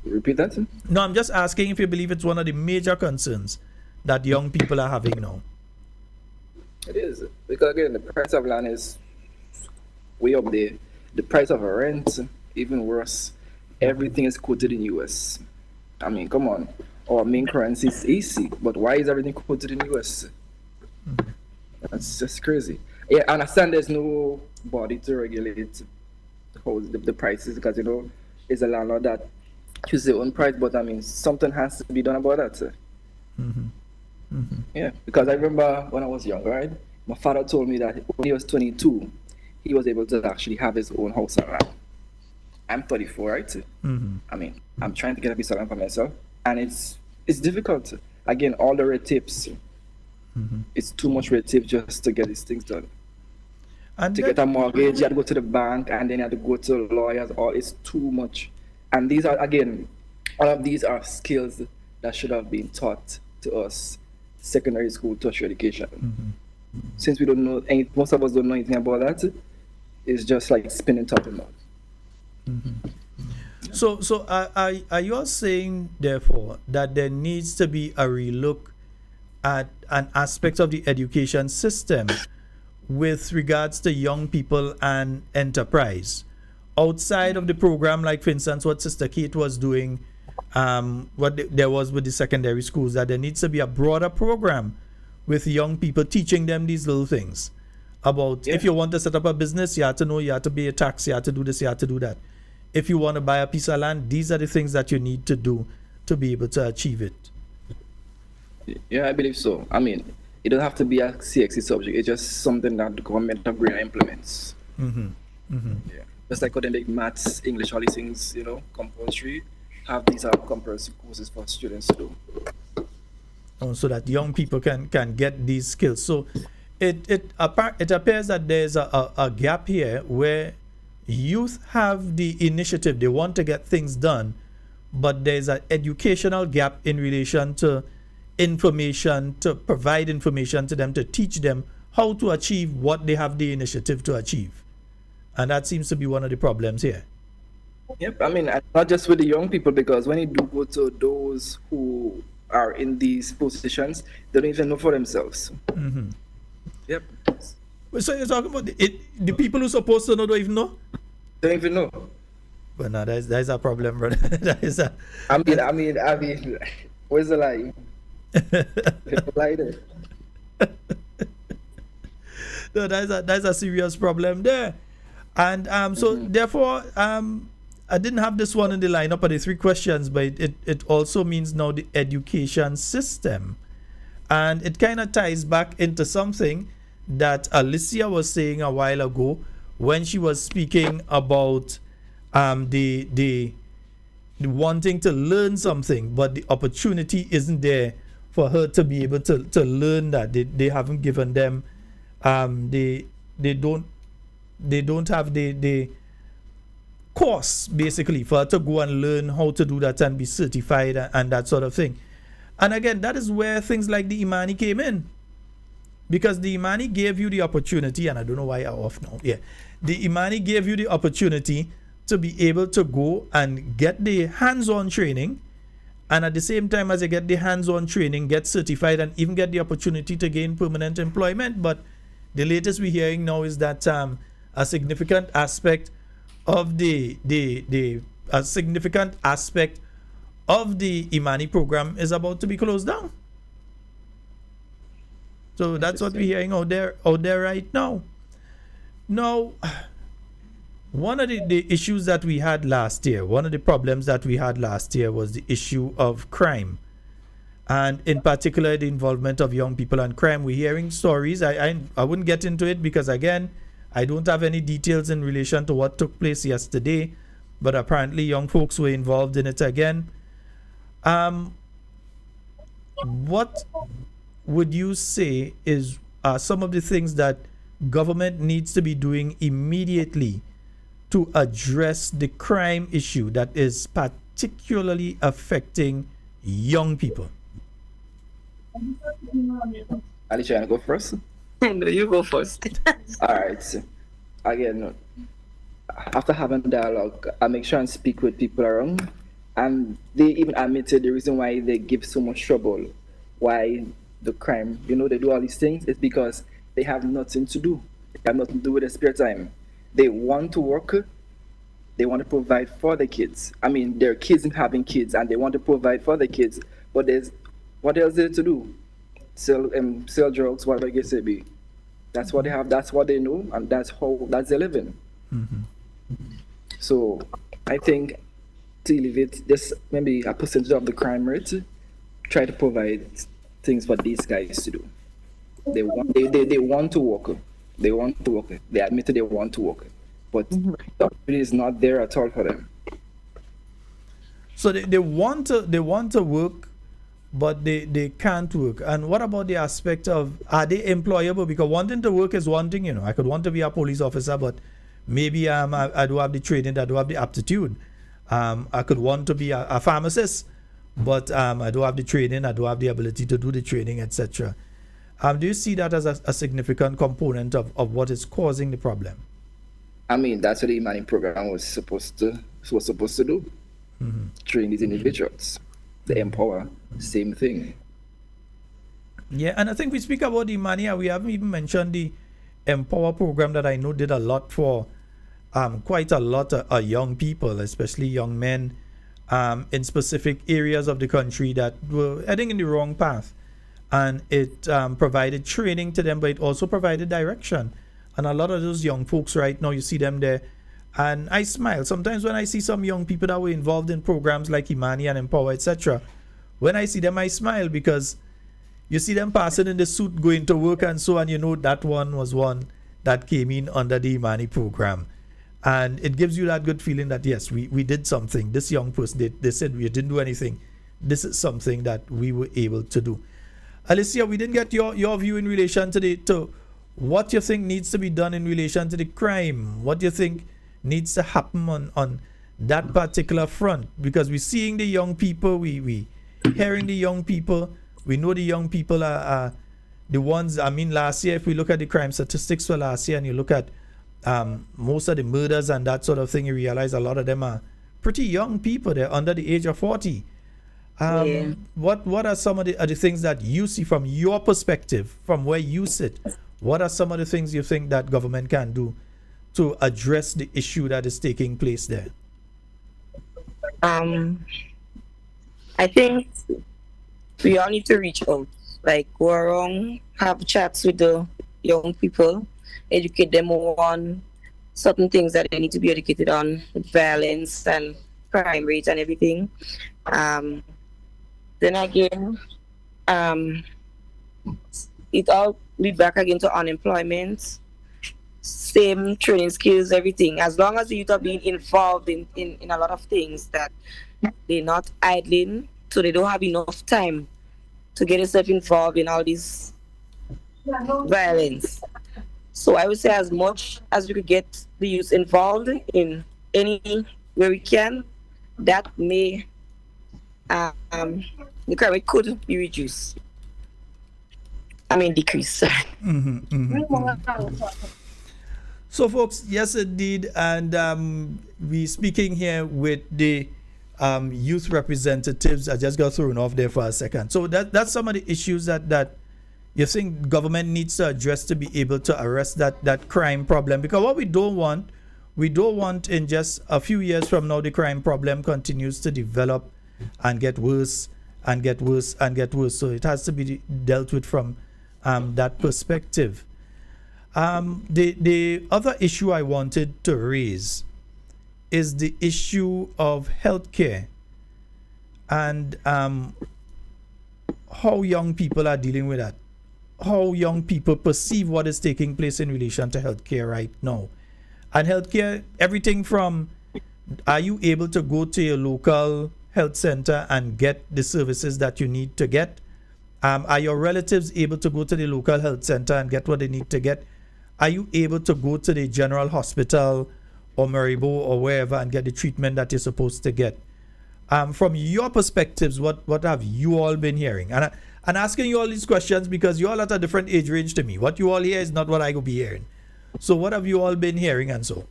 Repeat that. No, I'm just asking if you believe it's one of the major concerns that young people are having now. It is, because again, the price of land is way up there. The price of rent, even worse. Everything is quoted in US. I mean, come on. Our main currency is AC, but why is everything quoted in US? That's just crazy. Yeah, I understand there's no body to regulate the prices, because, you know, it's a landlord that chooses their own price, but I mean, something has to be done about that. Yeah, because I remember when I was younger, right? My father told me that when he was 22, he was able to actually have his own house and land. I'm 34, right? I mean, I'm trying to get a piece of land for myself, and it's difficult. Again, all the red tapes. It's too much red tape just to get these things done. And To get a mortgage, you have to go to the bank, and then you have to go to lawyers. All it's too much. And these are, again, all of these are skills that should have been taught to us, secondary school, tertiary education. Since we don't know, most of us don't know anything about that, it's just like spinning top and mouth. So are you all saying, therefore, that there needs to be a relook at an aspect of the education system with regards to young people and enterprise outside of the program, like, for instance, what Sister Kate was doing, there was with the secondary schools, that there needs to be a broader program with young people, teaching them these little things about if you want to set up a business, you have to know, you have to pay a tax, you have to do this, you have to do that. If you want to buy a piece of land, these are the things that you need to do to be able to achieve it. Yeah, I believe so. I mean, it doesn't have to be a CXC subject. It's just something that the government of Grenada implements. Yeah, just like how they make maths, English, all these things, you know, compulsory. Have these compulsory courses for students to do. So that young people can get these skills. So it appears that there's a gap here where youth have the initiative, they want to get things done, but there's an educational gap in relation to information, to provide information to them, to teach them how to achieve what they have the initiative to achieve. And that seems to be one of the problems here. Yep, I mean, not just with the young people, because when you do go to those who are in these positions, they don't even know for themselves. Yep. So you're talking about the people who are supposed to know don't even know? Don't even know. But no, that's a problem, brother. That is a. I mean, where's the lie? People lie there. No, that's a serious problem there. And so therefore, I didn't have this one in the lineup of the three questions, but it also means now the education system. And it kind of ties back into something that Alicia was saying a while ago when she was speaking about the wanting to learn something, but the opportunity isn't there for her to be able to learn that. They haven't given them they don't have the course basically for her to go and learn how to do that and be certified and that sort of thing. And again, that is where things like the Imani came in, because the Imani gave you the opportunity, and I don't know why I'm off now. Yeah, the Imani gave you the opportunity to be able to go and get the hands-on training, and at the same time as you get the hands-on training, get certified and even get the opportunity to gain permanent employment. But the latest we're hearing now is that a significant aspect of the Imani program is about to be closed down. So that's what we're hearing out there right now. Now, one of the issues that we had last year, one of the problems that we had last year was the issue of crime. And in particular, the involvement of young people and crime. We're hearing stories. I wouldn't get into it because, again, I don't have any details in relation to what took place yesterday. But apparently, young folks were involved in it again. What would you say is some of the things that government needs to be doing immediately to address the crime issue that is particularly affecting young people? Alicia, you want to go first? No, you go first. All right. So, again, after having dialogue, I make sure and speak with people around, and they even admitted the reason why they give so much trouble, why the crime, they do all these things, is because they have nothing to do. They have nothing to do with their spare time. They want to work. They want to provide for the kids. I mean, their kids having kids, and they want to provide for the kids. But there's what else is there to do? Sell drugs, whatever it gets to be. That's what they have. That's what they know, and that's their living. So I think to elevate just maybe a percentage of the crime rate, try to provide things for these guys to do. They want to work. They want to work. They admit they want to work, but the opportunity is not there at all for them. So they want to work, but they can't work. And what about the aspect of, are they employable? Because wanting to work is one thing, I could want to be a police officer, but maybe I do have the training, I do have the aptitude. I could want to be a pharmacist, but I do have the training, I do have the ability to do the training, etc. Do you see that as a significant component of what is causing the problem? I mean, that's what the Imani program was supposed to do. Train these individuals, the empower, same thing. Yeah, and I think we speak about the Imani, and we haven't even mentioned the Empower program that I know did a lot for quite a lot of young people, especially young men, in specific areas of the country that were heading in the wrong path. And it provided training to them, but it also provided direction. And a lot of those young folks right now, you see them there, and I smile sometimes when I see some young people that were involved in programs like Imani and Empower, etc. When I see them, I smile, because you see them passing in the suit, going to work and so on. That one was one that came in under the Imani program. And it gives you that good feeling that, yes, we did something. This young person, they said we didn't do anything. This is something that we were able to do. Alicia, we didn't get your view in relation to what you think needs to be done in relation to the crime. What do you think needs to happen on that particular front? Because we're seeing the young people, we hearing the young people. We know the young people are the ones. I mean, last year, if we look at the crime statistics for last year, and you look at most of the murders and that sort of thing, you realize a lot of them are pretty young people. They're under the age of 40. What are some of the things that you see from your perspective, from where you sit? What are some of the things you think that government can do to address the issue that is taking place there? I think we all need to reach out, like go around, have chats with the young people, educate them on certain things that they need to be educated on, violence and crime rates and everything. Then again, it all lead back again to unemployment, same training skills, everything. As long as the youth are being involved in a lot of things, that they're not idling, so they don't have enough time to get themselves involved in all this violence. So I would say as much as we could get the youth involved in any way we can, that may the crime rate could be reduced. I mean decrease. So folks, yes indeed, and we speaking here with the youth representatives. I just got thrown off there for a second. So that's some of the issues that you think government needs to address to be able to arrest that crime problem. Because what we don't want in just a few years from now, the crime problem continues to develop and get worse and get worse and get worse. So it has to be dealt with from that perspective. The other issue I wanted to raise is the issue of healthcare and how young people are dealing with that. How young people perceive what is taking place in relation to healthcare right now. And healthcare, everything from, are you able to go to your local health center and get the services that you need to get? Are your relatives able to go to the local health center and get what they need to get? Are you able to go to the general hospital or Maribo or wherever and get the treatment that you're supposed to get? From your perspectives, what have you all been hearing? And and asking you all these questions because you all at a different age range to me. What you all hear is not what I will be hearing. So what have you all been hearing and so?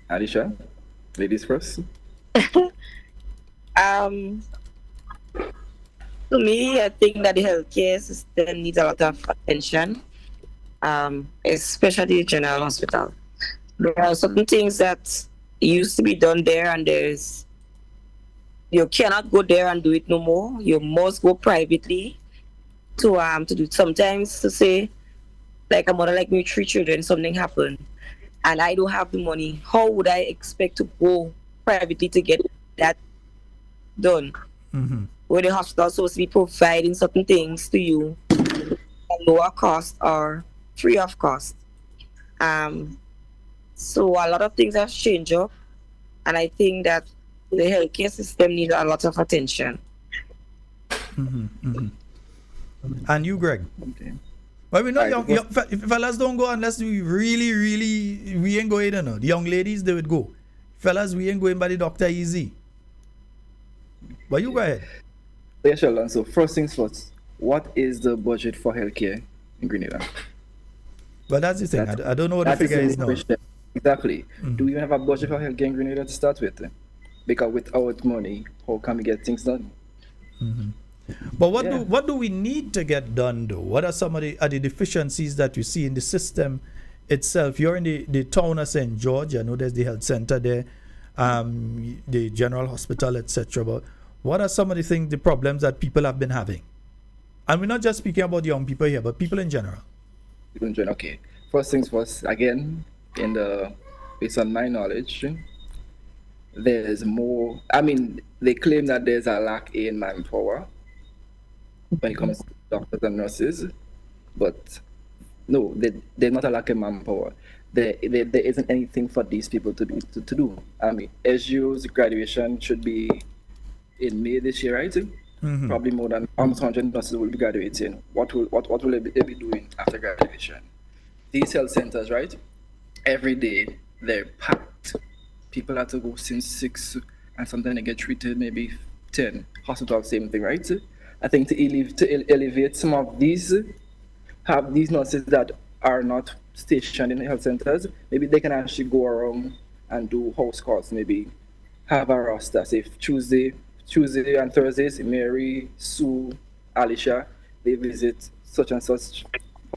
Alicia, ladies first. To me, I think that the healthcare system needs a lot of attention, especially the general hospital. There are certain things that used to be done there, and you cannot go there and do it no more. You must go privately to do it. Sometimes to say, like a mother like me, 3 children, something happened, and I don't have the money. How would I expect to go privately to get that done? Mm-hmm. Where the hospital is supposed to be providing certain things to you at lower cost or free of cost. So a lot of things have changed up, and I think that the healthcare system needs a lot of attention. Mm-hmm. Mm-hmm. And you, Greg? Okay. Well, we know young fellas don't go unless we really, we ain't going, you know. The young ladies, they would go. Fellas, we ain't going by the doctor easy. But you go ahead. Yeah, Sheldon. So first things first, what is the budget for healthcare in Grenada? But that's the thing. I don't know what the figure is now. Exactly. Mm-hmm. Do we even have a budget for healthcare in Grenada to start with? Because without money, how can we get things done? Mm-hmm. But what do we need to get done though? What are some of the deficiencies that you see in the system itself? You're in the town of St. George. I know there's the health center there, the general hospital, etc. But what are some of the things, the problems that people have been having? And we're not just speaking about young people here, but people in general. Okay. First things first, again, based on my knowledge, there's more. I mean, they claim that there's a lack in manpower when it comes to doctors and nurses, but no, there's not a lack in manpower. There isn't anything for these people to do. I mean, SU's graduation should be in May this year, right? Mm-hmm. Probably more than almost 100 nurses will be graduating. What will they be doing after graduation? These health centers, right? Every day they're packed. People have to go since 6, and sometimes they get treated maybe 10. Hospital, same thing, right? I think to elevate some of these, have these nurses that are not stationed in the health centers, maybe they can actually go around and do house calls, maybe have a roster. Say Tuesday and Thursdays, Mary, Sue, Alicia, they visit such and such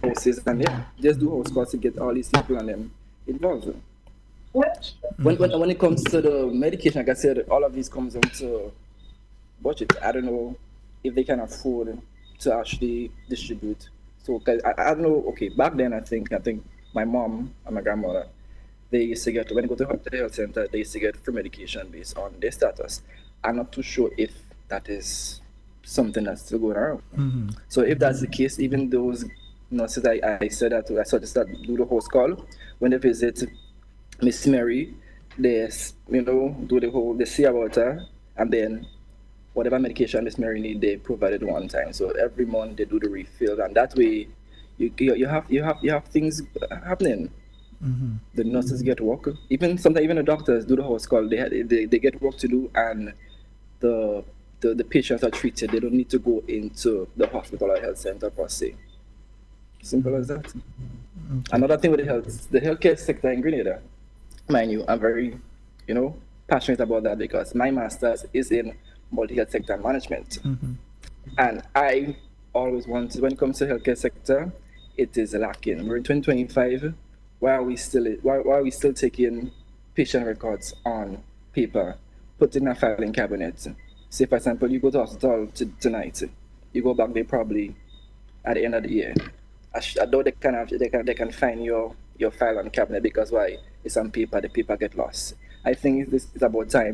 houses, and just do house calls to get all these people and them involved. When it comes to the medication, like I said, all of these comes down to budget. I don't know if they can afford to actually distribute. So I don't know. Okay, back then I think my mom and my grandmother, they used to get, when they go to the health center, they used to get free medication based on their status. I'm not too sure if that is something that's still going around. Mm-hmm. So if that's the case, even those nurses I said that I suggested that do the host call when they visit Miss Mary, they they see about her, and then whatever medication Miss Mary need, they provided one time. So every month they do the refill, and that way you have things happening. Mm-hmm. The nurses get work. Sometimes even the doctors do the house call. They get work to do, and the patients are treated. They don't need to go into the hospital or health center per se. Simple as that. Okay. Another thing with the healthcare sector in Grenada, mind you, I'm very, passionate about that because my master's is in multi-health sector management. Mm-hmm. And I always wanted, when it comes to healthcare sector, it is lacking. We're in 2025. Why are we still taking patient records on paper, put in a filing cabinet? Say, for example, you go to hospital tonight, you go back there probably at the end of the year. I know they can find your file on cabinet because why? It's on paper, the paper get lost. I think this is about time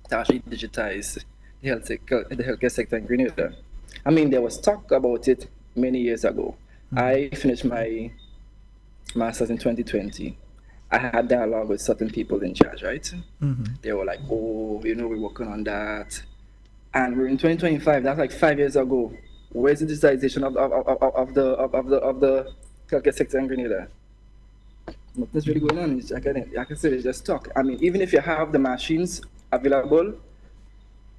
to actually digitize the healthcare sector in Grenada. I mean, there was talk about it many years ago. Mm-hmm. I finished my master's in 2020. I had dialogue with certain people in charge, right? Mm-hmm. They were like, we're working on that. And we're in 2025, that's like 5 years ago. Where's the digitization of the healthcare sector in Grenada? Nothing's really going on. I can say it's just talk. I mean, even if you have the machines available,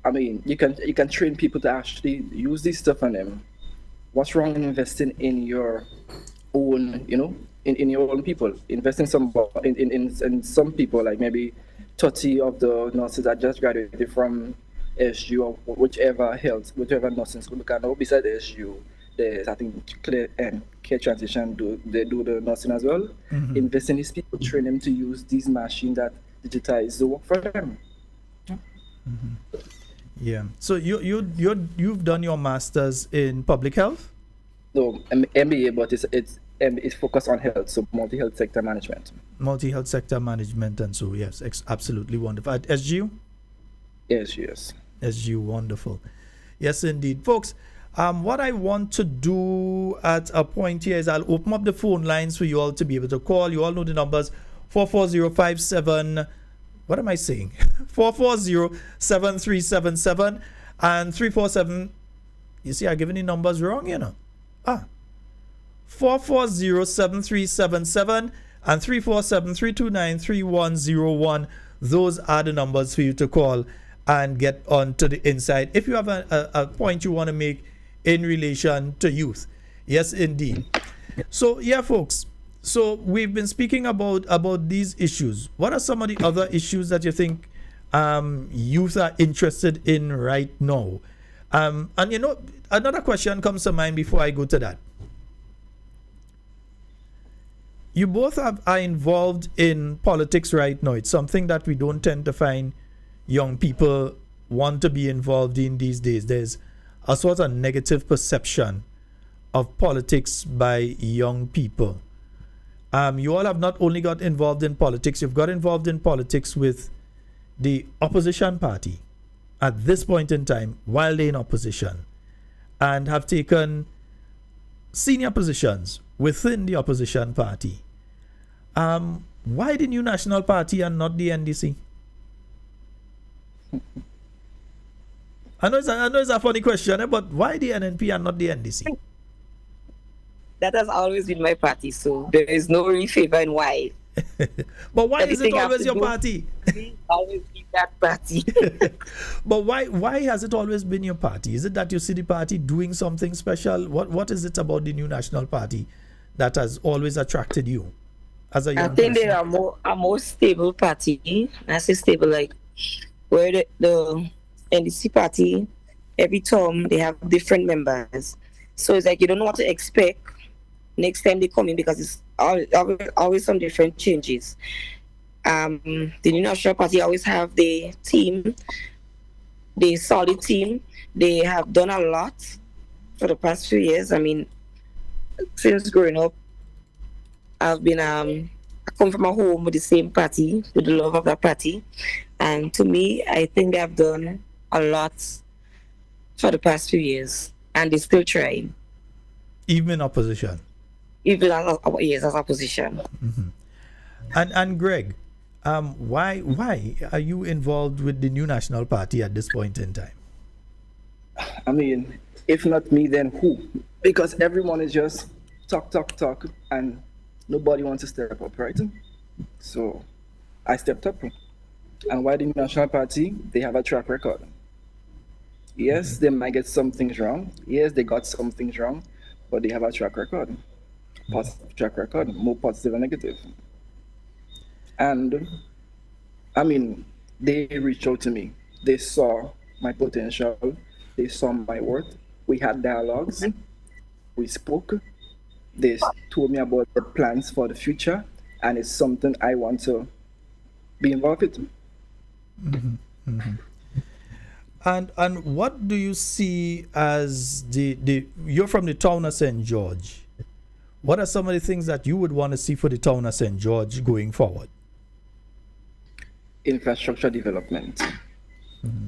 I mean, you can train people to actually use this stuff on them. What's wrong in investing in your own, in your own people? Invest in some people, like maybe 30 of the nurses that just graduated from SU or whichever nursing school. Because now beside SU, there's I think Care Transition they do the nursing as well. Invest in these people, train them to use these machines that digitize the work for them. Yeah. So you've done your masters in public health? No, MBA, but it's focused on health, so multi-health sector management. Multi-health sector management, and so yes, absolutely wonderful. At SGU? Yes. SGU, wonderful. Yes, indeed, folks. What I want to do at a point here is I'll open up the phone lines for you all to be able to call. You all know the numbers: 44057. What am I saying? 440-7377 and 347. You see, I'm giving the numbers wrong, 440-7377 and 347-329-3101. Those are the numbers for you to call and get on to the inside if you have a point you want to make in relation to youth. Yes, indeed. So, yeah, folks. So we've been speaking about these issues. What are some of the other issues that you think youth are interested in right now? And another question comes to mind before I go to that. You both are involved in politics right now. It's something that we don't tend to find young people want to be involved in these days. There's a sort of negative perception of politics by young people. You all have not only got involved in politics, you've got involved in politics with the opposition party at this point in time while they're in opposition, and have taken senior positions within the opposition party. Why the New National Party and not the NDC? I know it's a funny question, but why the NNP and not the NDC? That has always been my party, so there is no real favor in why. But why is it always your party? Always be that party. But why has it always been your party? Is it that you see the party doing something special? What is it about the New National Party that has always attracted you as a young person? I think they are a more stable party. I say stable, like where the NDC party, every term they have different members. So it's like you don't know what to expect next time they come in, because it's always some different changes. The New National Party always have the team, the solid team. They have done a lot for the past few years. I mean, since growing up, I've been I come from a home with the same party, with the love of that party, and to me, I think they have done a lot for the past few years, and they're still trying. Even in opposition. Even as opposition. Mm-hmm. And Greg, why are you involved with the New National Party at this point in time? I mean, if not me, then who? Because everyone is just talk, and nobody wants to step up, right? So I stepped up. And why the New National Party? They have a track record. Yes, they might get some things wrong. Yes, they got some things wrong, but they have a track record. Positive track record, more positive and negative. And I mean, they reached out to me. They saw my potential. They saw my worth. We had dialogues. We spoke. They told me about the plans for the future, and it's something I want to be involved with. Mm-hmm. Mm-hmm. And what do you see as you're from the town of St. George? What are some of the things that you would want to see for the town of St. George going forward? Infrastructure development. Mm-hmm.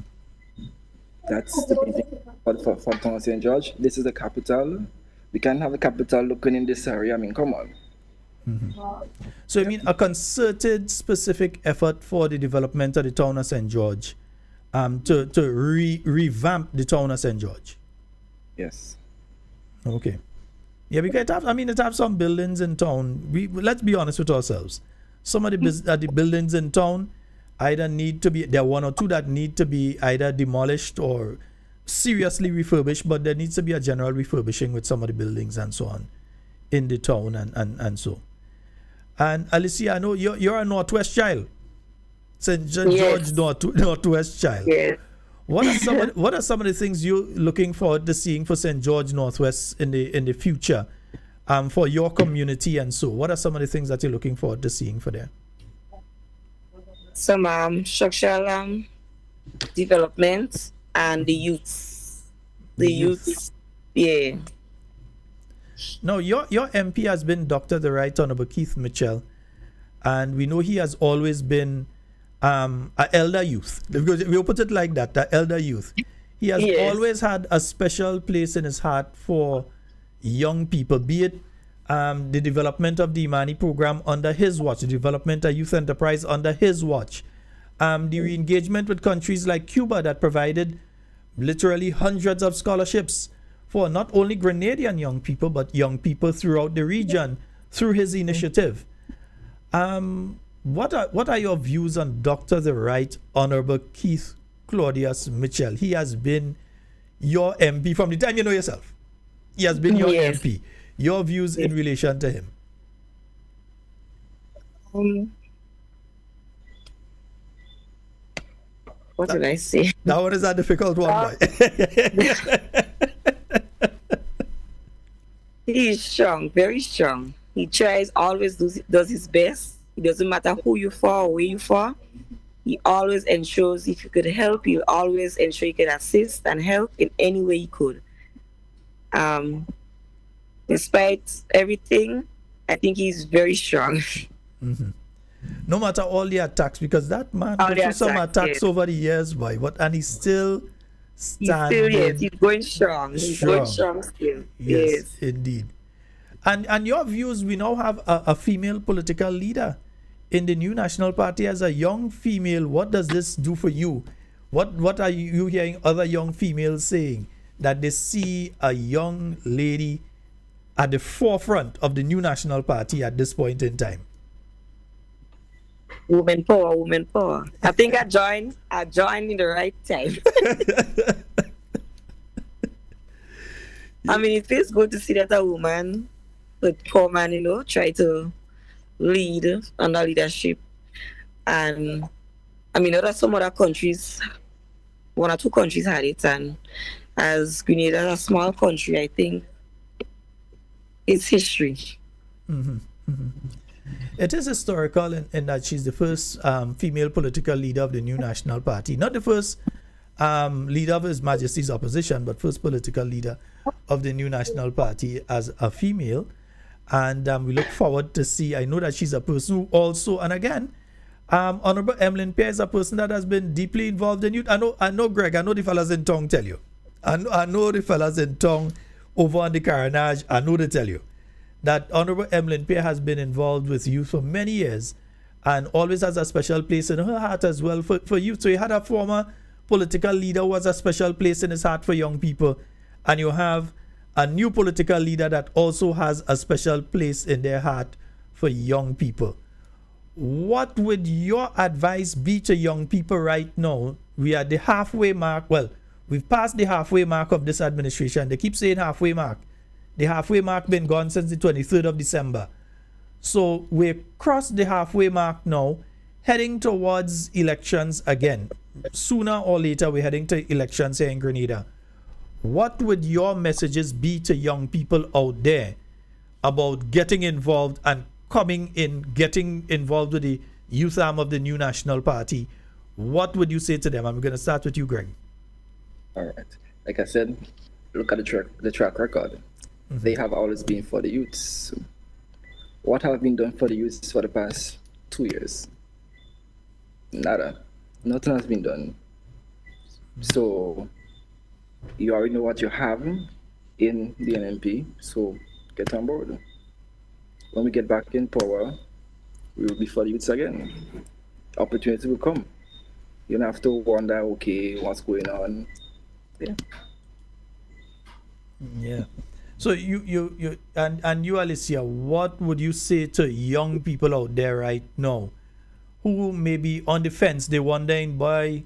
That's the big thing for the town of St. George. This is the capital. We can't have the capital looking in this area. I mean, come on. Mm-hmm. So, I mean, a concerted, specific effort for the development of the town of St. George, to revamp the town of St. George. Yes. Okay. Yeah, because it have some buildings in town. Let's be honest with ourselves. Some of the buildings in town either need to be, there are one or two that need to be either demolished or seriously refurbished, but there needs to be a general refurbishing with some of the buildings and so on in the town and so. And Alicia, I know you're a Northwest child, St. George Northwest child. Yes. What are some of the things you're looking forward to seeing for St. George Northwest in the future, for your community and so? What are some of the things that you're looking forward to seeing for there? Some structural development and the youths. The youths, yeah. No, your MP has been Dr. the Right Honorable Keith Mitchell, and we know he has always been an elder youth. We'll put it like that, the elder youth. He has always had a special place in his heart for young people, be it the development of the Imani program under his watch, the development of youth enterprise under his watch, the re-engagement with countries like Cuba that provided literally hundreds of scholarships for not only Grenadian young people, but young people throughout the region through his initiative. What are your views on Dr. the Right Honorable Keith Claudius Mitchell? He has been your MP from the time you know yourself. He has been your MP. Your views in relation to him? What did I say? That one is a difficult one. He's strong, very strong. He tries, always does his best. It doesn't matter who you for or where you for. He always ensures if you could help, he'll always ensure you can assist and help in any way he could. Despite everything, I think he's very strong. Mm-hmm. No matter all the attacks, because that man went through some attacks over the years, boy. And he's still standing. He's going strong. He's going strong still. Yes, indeed. And your views, we now have a female political leader in the new National Party. As a young female, what does this do for you? What are you hearing other young females saying, that they see a young lady at the forefront of the new National Party at this point in time? Women power, women power. I think I joined in the right time. I mean, it feels good to see that a woman would come and, try to lead under leadership. And I mean, there are some other countries, one or two countries had it, and as Grenada, a small country, I think it's history. Mm-hmm. Mm-hmm. It is historical in that she's the first female political leader of the new National Party. Not the first leader of His Majesty's opposition, but first political leader of the new National Party as a female. And we look forward to see. I know that she's a person who also, and again, Honorable Emlyn Pierre is a person that has been deeply involved in youth. I know, Greg, I know the fellas in Tong tell you. I know the fellas in Tong over on the Carriacou, I know they tell you that Honorable Emlyn Pierre has been involved with youth for many years and always has a special place in her heart as well for youth. So you had a former political leader who has a special place in his heart for young people, and you have a new political leader that also has a special place in their heart for young people. What would your advice be to young people right now? We are at the halfway mark. Well, we've passed the halfway mark of this administration. They keep saying halfway mark. The halfway mark been gone since the 23rd of December. So we've crossed the halfway mark now, heading towards elections again. Sooner or later, we're heading to elections here in Grenada. What would your messages be to young people out there about getting involved and getting involved with the youth arm of the new National Party? What would you say to them? I'm going to start with you, Greg. All right. Like I said, look at the track record. Mm-hmm. They have always been for the youths. What have been done for the youths for the past 2 years? Nada. Nothing has been done. So you already know what you have in the NMP, so get on board. When we get back in power, we will be for the youths again. Opportunity will come. You don't have to wonder, okay, what's going on. Yeah. So you and you, Alicia, what would you say to young people out there right now who may be on the fence. They're wondering, boy,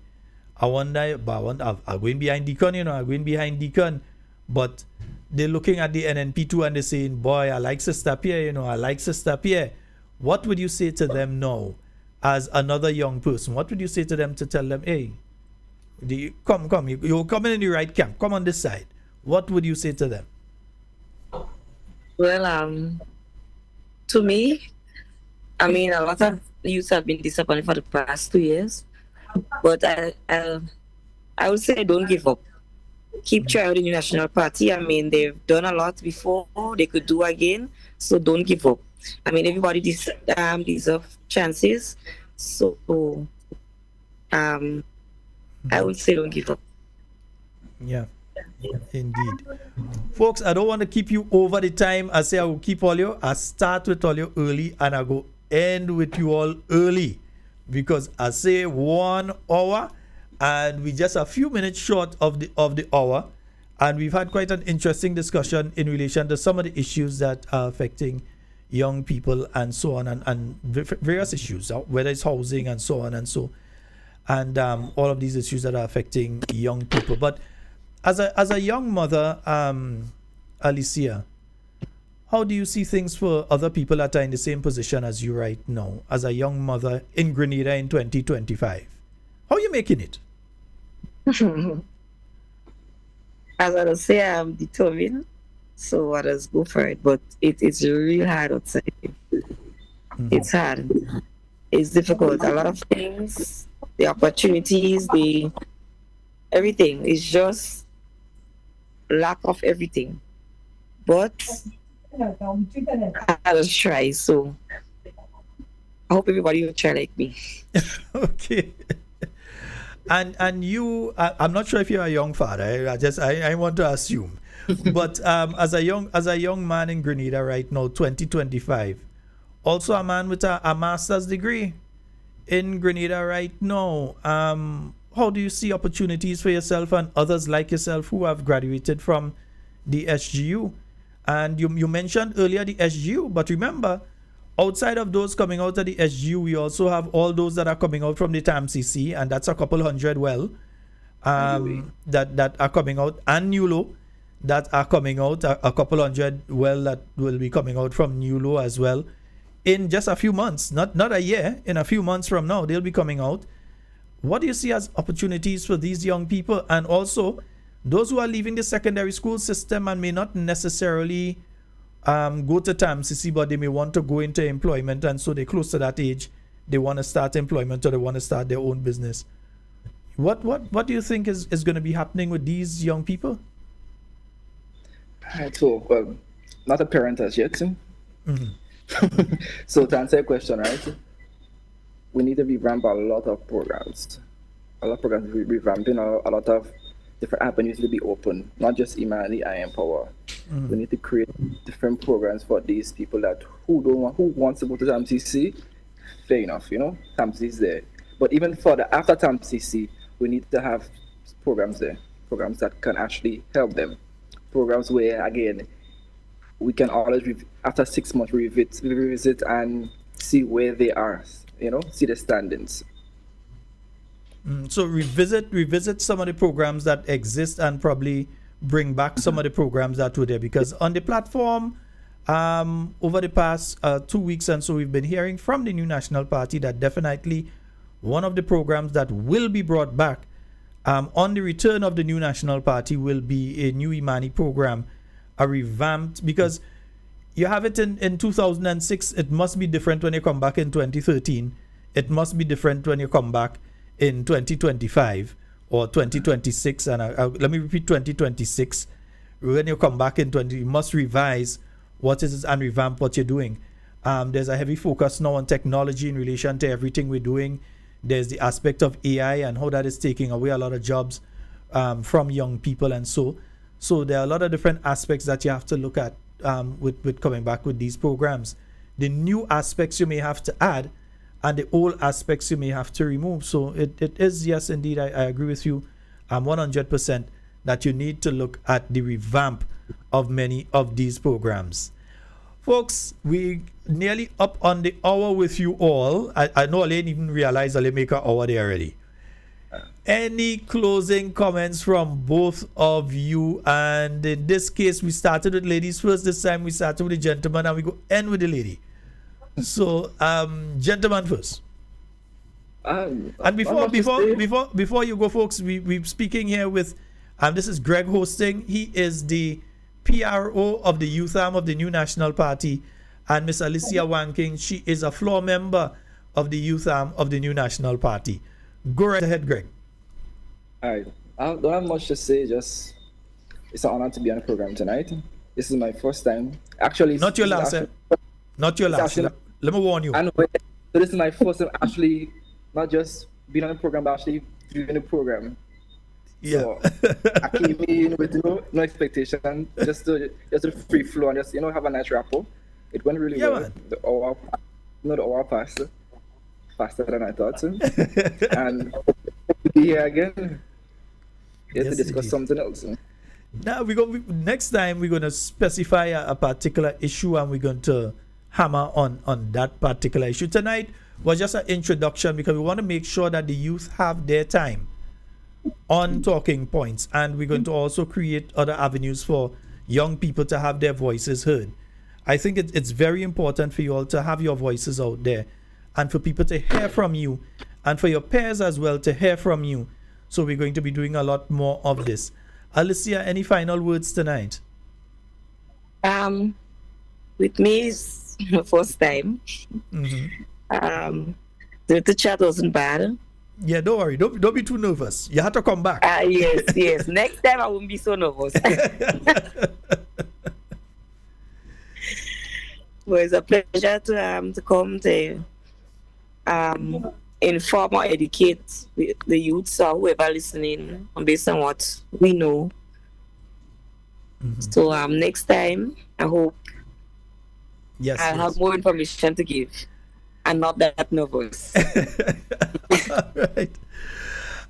I'm going behind Deacon, I'm going behind Deacon. But they're looking at the NNP2 and they're saying, boy, I like Sister Pierre, I like Sister Pierre. What would you say to them now as another young person? What would you say to them to tell them, hey, come, you're coming in the right camp. Come on this side. What would you say to them? Well, to me, I mean, a lot of youths have been disappointed for the past 2 years, but I would say don't give up. Keep trying with the New National Party. I mean, they've done a lot before, they could do again, so don't give up. I mean, everybody deserves chances, so I would say don't give up. Yeah, indeed. Folks, I don't want to keep you over the time. I say I will keep all you. I start with all you early and I go end with you all early, because I say 1 hour and we just a few minutes short of the hour, and we've had quite an interesting discussion in relation to some of the issues that are affecting young people and so on, and various issues, whether it's housing and so on and so, and all of these issues that are affecting young people. But as a young mother, Alicia, how do you see things for other people that are in the same position as you right now, as a young mother in Grenada in 2025? How are you making it? As I say, I'm determined, so let us go for it. But it's really hard outside. It's hard. It's difficult. A lot of things, the opportunities, everything is just lack of everything. But I just try. So I hope everybody will try like me. Okay. And you, I'm not sure if you're a young father. I want to assume, but as a young man in Grenada right now, 2025, also a man with a master's degree in Grenada right now. How do you see opportunities for yourself and others like yourself who have graduated from the SGU? And you mentioned earlier the SGU, but remember, outside of those coming out of the SGU, we also have all those that are coming out from the TAMCC, and that's a couple hundred that are coming out, and NULO that are coming out, a couple hundred that will be coming out from NULO as well in just a few months, not a year, in a few months from now, they'll be coming out. What do you see as opportunities for these young people, and also those who are leaving the secondary school system and may not necessarily go to TAMCC, but they may want to go into employment, and so they're close to that age, they want to start employment or they want to start their own business? What do you think is going to be happening with these young people? So, well, not a parent as yet. So to answer your question, right, we need to revamp a lot of programs. A lot of programs we're revamping, a lot of different avenues to be open, not just Imani, I Empower. We need to create different programs for these people who wants to go to TAMCC. Fair enough, TAMCC is there. But even for the after TAMCC, we need to have programs there, programs that can actually help them. Programs where, again, we can always, after 6 months, revisit and see where they are, see the standings. So revisit some of the programs that exist and probably bring back some of the programs that were there, because on the platform over the past 2 weeks and so, we've been hearing from the New National Party that definitely one of the programs that will be brought back on the return of the New National Party will be a new Imani program, a revamped, because you have it in 2006. It must be different when you come back in 2013. It must be different when you come back in 2025 or 2026. And let me repeat, 2026. When you come back in 20, you must revise what it is and revamp what you're doing. There's a heavy focus now on technology in relation to everything we're doing. There's the aspect of AI and how that is taking away a lot of jobs from young people, and so there are a lot of different aspects that you have to look at with coming back with these programs. The new aspects you may have to add, and the old aspects you may have to remove. So it is, yes, indeed, I agree with you 100% that you need to look at the revamp of many of these programs. Folks, we nearly up on the hour with you all. I know I didn't even realize I make an hour there already. Any closing comments from both of you? And in this case, we started with ladies first. This time we started with the gentleman, and we go end with the lady. So, gentleman first. And before you go, folks, we're speaking here with, this is Greg hosting. He is the PRO of the youth arm of the New National Party, and Miss Alicia Wanking, she is a floor member of the youth arm of the New National Party. Go right ahead, Greg. All right. I don't have much to say. Just it's an honor to be on the program tonight. This is my first time. Actually, not your last. Not your last. Let me warn you. I know. So this is my first time actually, not just being on the program, but actually doing the program. Yeah. So I came in with no expectation, just to free flow and just have a nice rapport. It went really well. Man. The hour passed faster than I thought. And to be here again, to discuss something else. Now next time we're gonna specify a particular issue, and we're going to hammer on that particular issue. Tonight was just an introduction because we want to make sure that the youth have their time on talking points, and we're going to also create other avenues for young people to have their voices heard. I think it's very important for you all to have your voices out there, and for people to hear from you, and for your peers as well to hear from you. So we're going to be doing a lot more of this. Alicia, any final words tonight? With me, it's my first time. The chat wasn't bad. Yeah, don't worry. Don't be too nervous. You have to come back. Yes. Next time I won't be so nervous. Well, it's a pleasure to come to inform or educate the youths or whoever listening based on what we know. So next time I hope I'll have more information to give. I'm not that nervous. All right.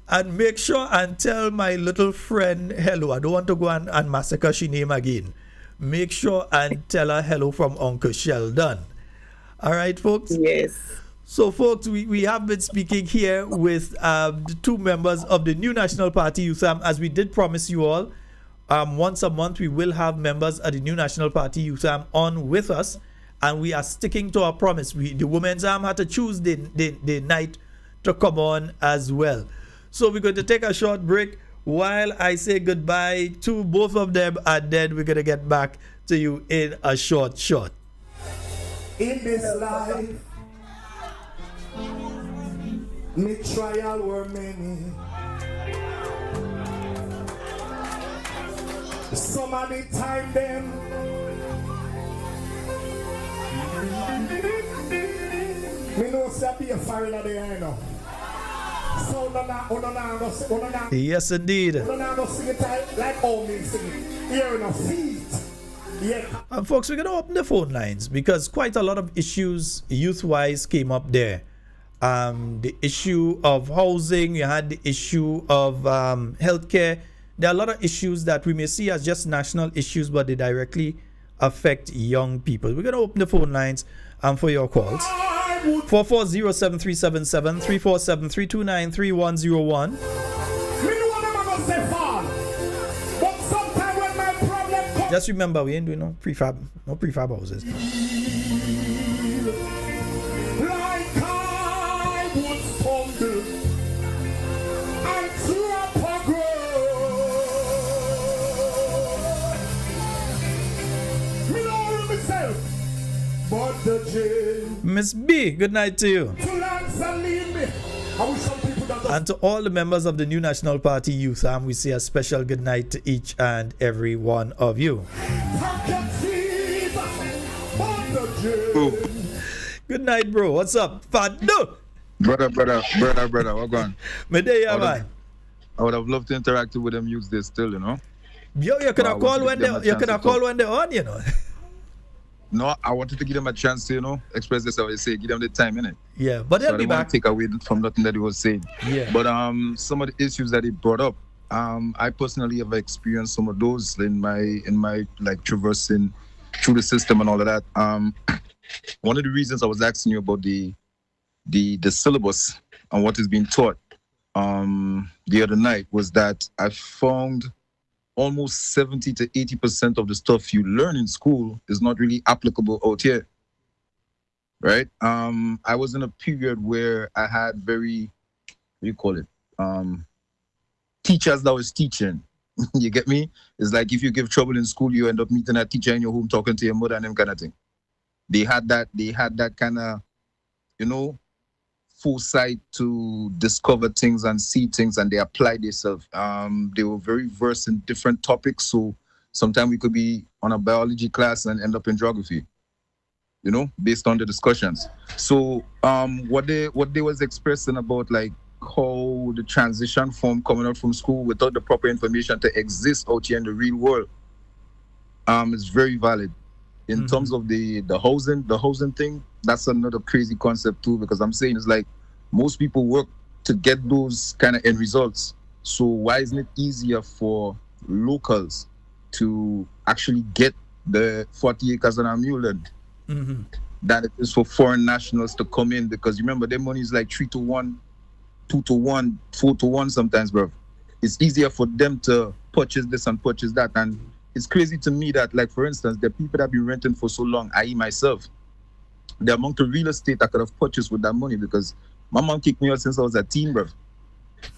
And make sure and tell my little friend hello. I don't want to go and massacre she name again. Make sure and tell her hello from Uncle Sheldon. All right, folks? Yes. So, folks, we have been speaking here with the two members of the New National Party Youth Arm. As we did promise you all, once a month we will have members of the New National Party Youth Arm on with us. And we are sticking to our promise. The women's arm had to choose the night to come on as well. So we're going to take a short break while I say goodbye to both of them, and then we're going to get back to you in a short. In this life, me trial were many. Some of the time them me know say be a foreigner there, you know. So yes, indeed. Sing it like all me sing it. Here in a feet. Yeah. And folks, we're going to open the phone lines because quite a lot of issues youth-wise came up there. The issue of housing, you had the issue of healthcare. There are a lot of issues that we may see as just national issues, but they directly affect young people. We're going to open the phone lines for your calls. 440-7377, 347-329-3101. Just remember, we ain't doing no prefab houses. Like I would stumble and drop a grove. Me know myself, but the jail. Miss B, good night to you. And to all the members of the New National Party Youth Arm, we say a special good night to each and every one of you. Good night, bro. What's up, Fado? Brother, what going? I would have loved to interact with them youths there still, you know. Yo, you could have called when they're on, you know. No, I wanted to give them a chance to, you know, express this, I would say, give them the time, innit? Yeah, but they'll be back. Take away from nothing that he was saying. Yeah. But some of the issues that he brought up, I personally have experienced some of those in my like traversing through the system and all of that. One of the reasons I was asking you about the syllabus and what is being taught the other night was that I found almost 70 to 80% of the stuff you learn in school is not really applicable out here. Right? I was in a period where I had very, what do you call it? Teachers that was teaching. You get me? It's like if you give trouble in school, you end up meeting a teacher in your home, talking to your mother and them kind of thing. They had that kind of, foresight to discover things and see things, and they applied themselves. They were very versed in different topics, so sometimes we could be on a biology class and end up in geography, based on the discussions. So what they was expressing about like how the transition from coming out from school without the proper information to exist out here in the real world is very valid. In terms of the housing thing, that's another crazy concept too, because I'm saying it's like most people work to get those kind of end results. So why isn't it easier for locals to actually get the 40 acres on a mule land than it is for foreign nationals to come in? Because remember, their money is like 3 to 1, 2 to 1, 4 to 1 sometimes, bro. It's easier for them to purchase this and purchase that. And it's crazy to me that, like, for instance, the people that have been renting for so long, i.e. myself, the amount of real estate I could have purchased with that money, because my mom kicked me out since I was a teen, bro.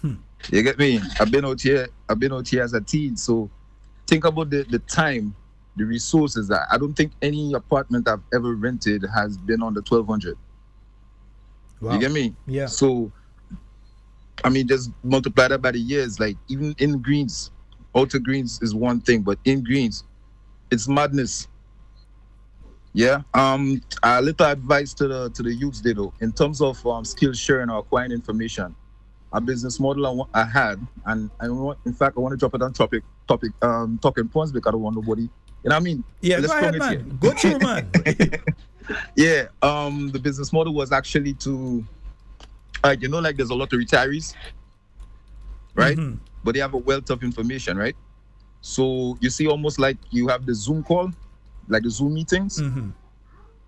You get me? I've been out here as a teen. So think about the time, the resources. I don't think any apartment I've ever rented has been on the 1,200. Wow. You get me? Yeah. So, I mean, just multiply that by the years. Like, even in Greens, outer Greens is one thing, but in Greens, it's madness. Yeah. A little advice to the youths, though, in terms of skill sharing or acquiring information. A business model I had, and I want to drop it on topic talking points, because I don't want nobody. You know what I mean? Yeah, go ahead, man. Go through, man. Yeah. The business model was actually to, like there's a lot of retirees, right? But they have a wealth of information, right? So you see, almost like you have the Zoom call, like the Zoom meetings.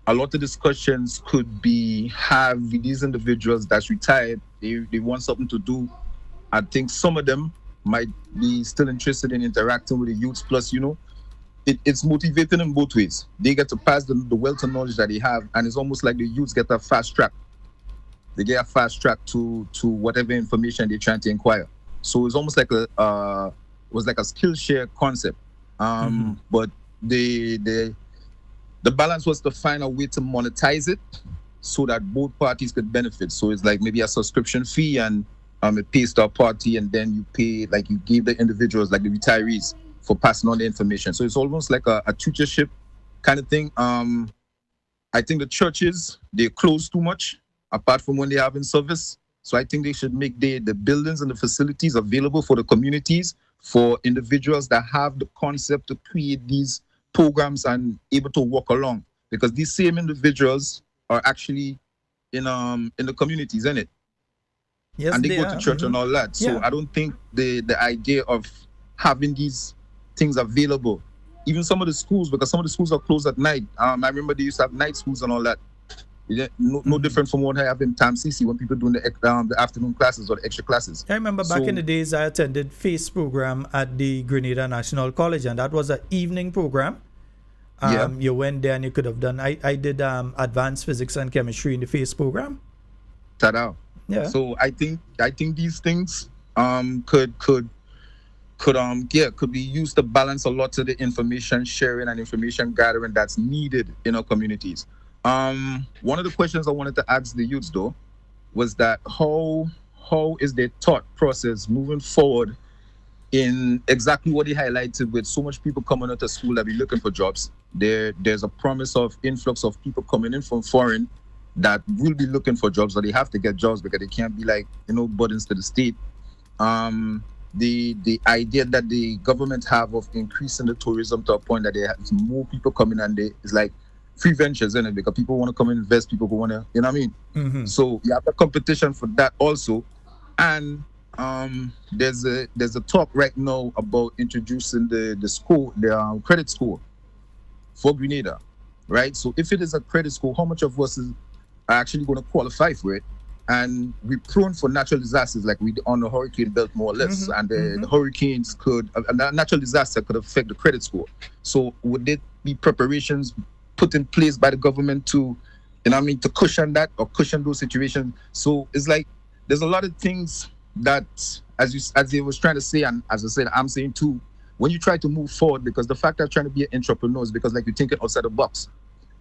A lot of discussions could be have with these individuals that's retired. They want something to do. I think some of them might be still interested in interacting with the youths. Plus, it's motivating in both ways. They get to pass the wealth of knowledge that they have, and it's almost like the youths get a fast track. They get a fast track to whatever information they're trying to inquire. So it's almost like a skill share concept. But the balance was to find a way to monetize it so that both parties could benefit. So it's like maybe a subscription fee, and it pays to a party, and then you pay, like you give the individuals, like the retirees, for passing on the information. So it's almost like a tutorship kind of thing. I think the churches, they close too much apart from when they have in service. So I think they should make the buildings and the facilities available for the communities, for individuals that have the concept to create these programs and able to walk along, because these same individuals are actually in the communities, isn't it? Yes, and they go to church and all that. So I don't think the idea of having these things available, even some of the schools, because some of the schools are closed at night. I remember they used to have night schools and all that. No different from what I have in Tam CC when people doing the afternoon classes or the extra classes. I remember back in the days I attended FACE program at the Grenada National College, and that was an evening program. You went there and you could have done. I did advanced physics and chemistry in the FACE program. Ta-da. Yeah. So I think these things could be used to balance a lot of the information sharing and information gathering that's needed in our communities. One of the questions I wanted to ask the youths, though, was that how is their thought process moving forward in exactly what he highlighted, with so much people coming out of school that be looking for jobs. There's a promise of influx of people coming in from foreign that will be looking for jobs, or they have to get jobs because they can't be like, burdens to the state. The idea that the government have of increasing the tourism to a point that there's more people coming, and it's like free ventures, isn't it? Because people want to come and invest, people want to, you know what I mean? So you have the competition for that also. And there's a talk right now about introducing the school, the credit score. for Grenada, right? So if it is a credit score, how much of us are actually going to qualify for it? And we're prone for natural disasters, like we on the hurricane belt, more or less. And the hurricanes a natural disaster could affect the credit score. So would there be preparations put in place by the government to, to cushion that or cushion those situations? So it's like there's a lot of things that, as they was trying to say, and as I said, I'm saying too, when you try to move forward, because the fact that trying to be an entrepreneur is because like you're thinking outside the box,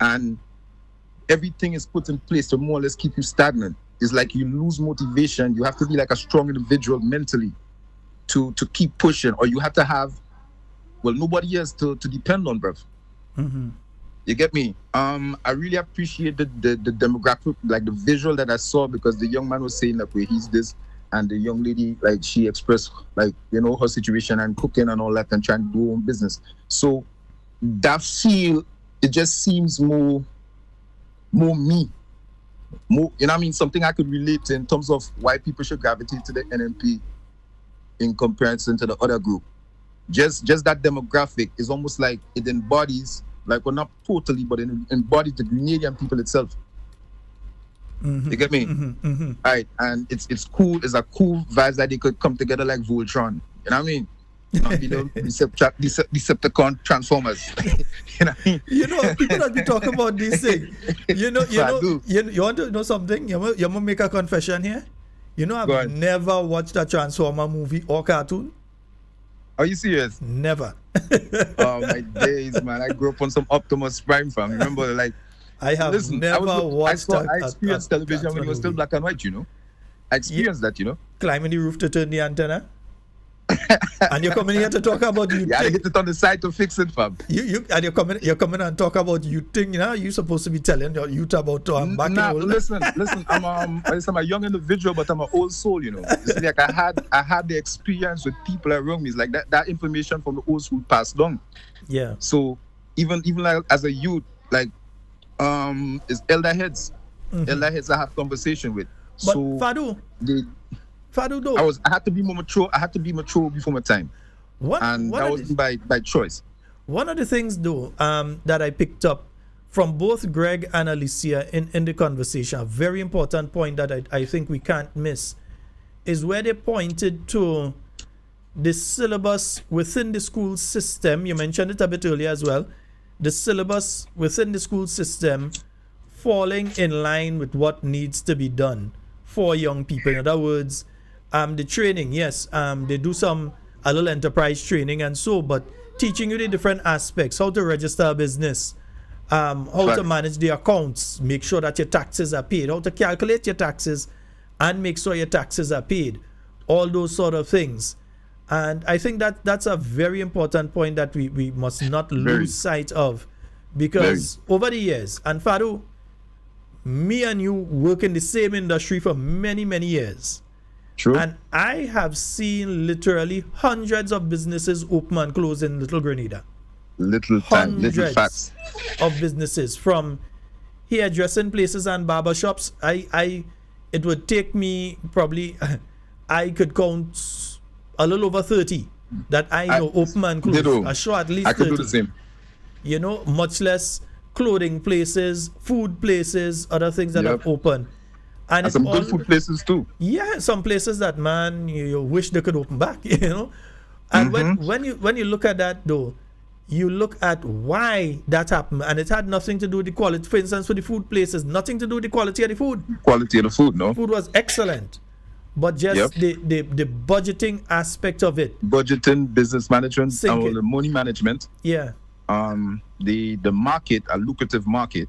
and everything is put in place to more or less keep you stagnant. It's like you lose motivation. You have to be like a strong individual mentally to keep pushing, or you have to have, nobody else to depend on, bruv. You get me? I really appreciate the demographic, like the visual that I saw, because the young man was saying like, where he's this, and the young lady, like she expressed like, her situation and cooking and all that and trying to do her own business. So that feel, it just seems more me. More, something I could relate to in terms of why people should gravitate to the NMP in comparison to the other group. Just that demographic is almost like it embodies, like, well, not totally, but it embodies the Grenadian people itself. You get me? All right, and it's cool. It's a cool vibe that they could come together like Voltron. You know what I mean? Decepticon Transformers. You know what I mean? People that be talking about these things. You want to know something? You want to make a confession here? I've never watched a Transformer movie or cartoon. Are you serious? Never. Oh my days, man! I grew up on some Optimus Prime, fam. Remember, like, I have never watched. I experienced television when it was still black and white. I experienced that. Climbing the roof to turn the antenna. And you're coming here to talk about you. Yeah, I hit it on the side to fix it, fam. You're coming and talk about you thing. You're supposed to be telling your youth about back in listen. I'm a young individual, but I'm an old soul. It's like I had the experience with people around me. It's like that information from the old school passed on. Yeah. So even like as a youth, like it's elder heads. Elder heads I have conversation with. But so Fadu though. I had to be more mature. I had to be mature before my time. That wasn't by choice. One of the things though, that I picked up from both Greg and Alicia in the conversation, a very important point that I think we can't miss, is where they pointed to the syllabus within the school system. You mentioned it a bit earlier as well. The syllabus within the school system falling in line with what needs to be done for young people. In other words, the training, yes, they do a little enterprise training and so, but teaching you the different aspects, how to register a business, how to manage the accounts, make sure that your taxes are paid, how to calculate your taxes and make sure your taxes are paid, all those sort of things. And I think that's a very important point that we must not lose sight of, because over the years, and Fadu, me and you work in the same industry for many, many years. True. And I have seen literally hundreds of businesses open and close in Little Grenada. Little facts of businesses, from hairdressing places and barber shops. It would take me probably, I could count a little over 30 that I know open and close. I'm sure at least 30. I could do the same. Much less clothing places, food places, other things that are open. And some good food places too. Yeah, some places that, man, you wish they could open back, And when you look at that though, you look at why that happened, and it had nothing to do with the quality. For instance, for the food places, nothing to do with the quality of the food. Quality of the food, no. Food was excellent, but just the budgeting aspect of it. Budgeting, business management, and the money management. Yeah. The market, a lucrative market.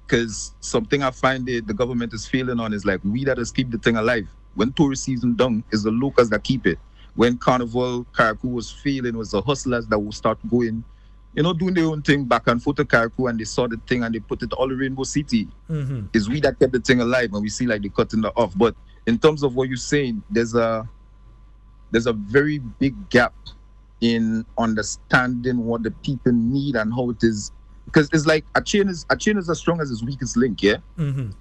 Because something I find the government is failing on is like, we that is keep the thing alive. When tourist season done, it's the locals that keep it. When Carnival, Carriacou was failing, it was the hustlers that will start going, doing their own thing back and forth to Carriacou, and they saw the thing and they put it all in Rainbow City. It's we that kept the thing alive, and we see like they cutting that off. But in terms of what you're saying, there's a very big gap in understanding what the people need and how it is. Because it's like a chain is as strong as its weakest link, yeah?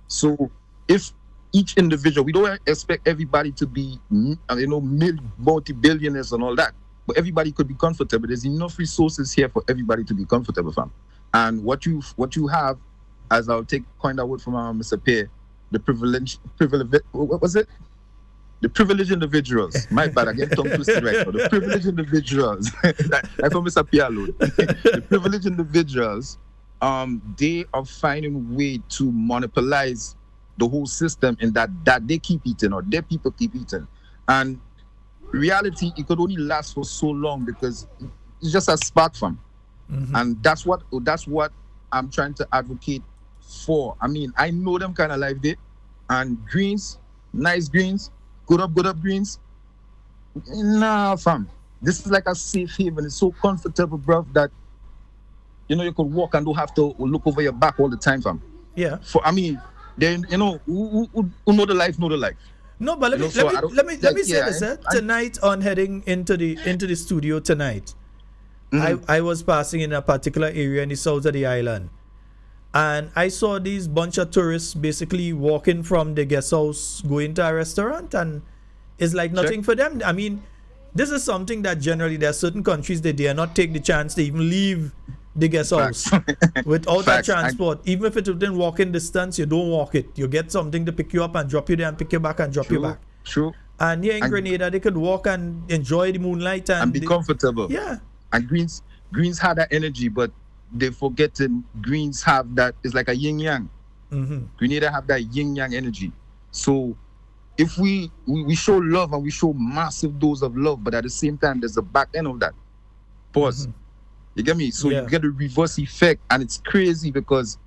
So if each individual, we don't expect everybody to be, multi-billionaires and all that. but everybody could be comfortable. There's enough resources here for everybody to be comfortable, fam. And what you have, as I'll coin that word from Mr. Pierre, the privilege. What was it? The privileged individuals. My bad, I get tongue twisted right now. The privileged individuals. Like from Mr. Pierre alone. The privileged individuals, they are finding a way to monopolize the whole system in that they keep eating, or their people keep eating. And reality, it could only last for so long because it's just a spark from. And that's what I'm trying to advocate for. I mean, I know them kind of life there, and greens, nice greens, good up greens. Nah, fam. This is like a safe haven. It's so comfortable, bruv, that you could walk and don't have to look over your back all the time, fam. Yeah. Then who know the life know the life. No, but let me say this. Tonight, on heading into the studio tonight, I was passing in a particular area in the south of the island, and I saw these bunch of tourists basically walking from the guest house going to a restaurant, and it's like nothing for them. I mean, this is something that generally there are certain countries that dare not take the chance to even leave the guest house without that transport. Even if it's within walking distance, you don't walk it. You get something to pick you up and drop you there, and pick you back and drop you back. True. And here in Grenada, they could walk and enjoy the moonlight and be comfortable. Yeah. And greens have that energy, but they forgetting greens have that. It's like a yin yang. Grenada have that yin yang energy. So if we show love, and we show massive dose of love, but at the same time there's a back end of that. Pause. You get me? So you get a reverse effect, and it's crazy because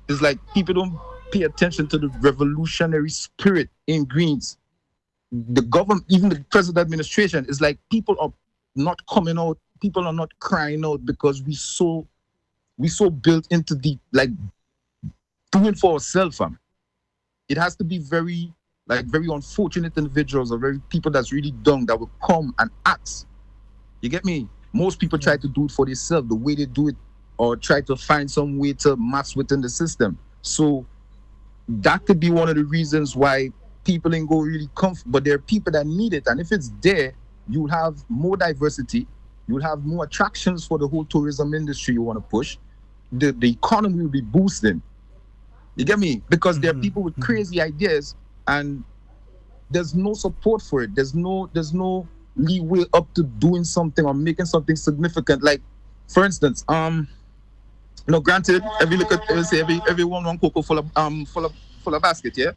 it's like people don't pay attention to the revolutionary spirit in greens. The government, even the present administration, is like people are not coming out. People are not crying out because we so built into the doing for ourselves, fam. It has to be very unfortunate individuals, or very people that's really dumb, that will come and ask. You get me? Most people try to do it for themselves, the way they do it, or try to find some way to mass within the system. So that could be one of the reasons why people ain't go really comfortable. But there are people that need it, and if it's there, you'll have more diversity. You'll have more attractions for the whole tourism industry you want to push. The economy will be boosting. You get me? Because there are people with crazy ideas, and there's no support for it. There's no leeway up to doing something or making something significant. Like, for instance, granted, everyone want cocoa full of basket, yeah.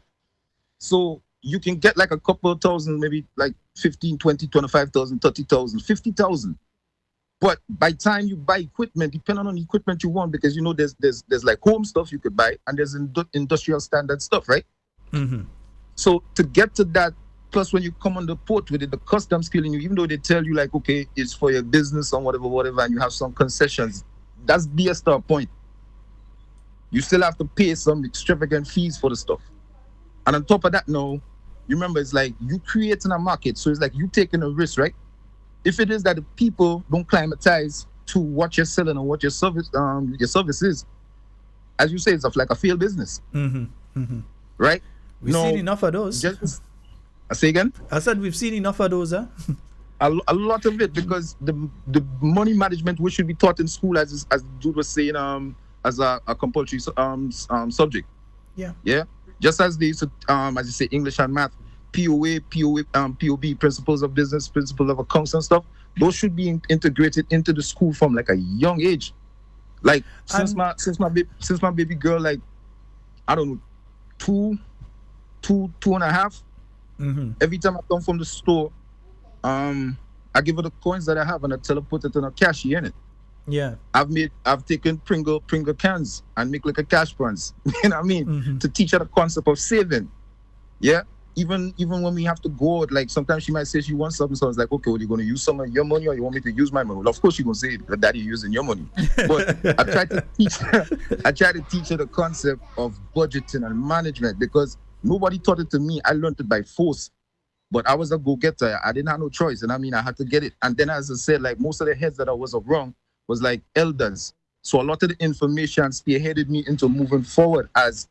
So you can get like a couple of thousand, maybe like 15, 20, 25,000, 30,000, 50,000. But by the time you buy equipment, depending on the equipment you want, because there's like home stuff you could buy, and there's industrial standard stuff, right? So to get to that, plus when you come on the port with it, the customs killing you, even though they tell you like, okay, it's for your business or whatever, and you have some concessions, that's BS to a point. You still have to pay some extravagant fees for the stuff. And on top of that, now, you remember, it's like you creating a market, so it's like you taking a risk, right? If it is that the people don't climatize to what you're selling or what your service is, as you say, it's like a failed business, right? We've seen enough of those. I say again? I said we've seen enough of those, huh? A lot of it, because the money management, which should be taught in school, as Jude was saying, as a compulsory subject. Yeah. Just as they used to, as you say, English and math, POB, principles of business, principles of accounts and stuff. Those should be integrated into the school from like a young age. Like since my baby girl, like, I don't know, two and a half. Every time I come from the store, I give her the coins that I have, and I tell her put it in a cashier in it. Yeah. I've taken Pringle cans and make like a cash funds. You know what I mean? To teach her the concept of saving. Yeah. Even when we have to go out, like sometimes she might say she wants something, so I was like, okay, well, you gonna use some of your money, or you want me to use my money? Well, of course you're gonna say, Daddy, you're using your money. But I try to teach her the concept of budgeting and management, because nobody taught it to me. I learned it by force. But I was a go-getter. I didn't have no choice. And I mean, I had to get it. And then, as I said, like most of the heads that I was wrong was like elders. So a lot of the information spearheaded me into moving forward. As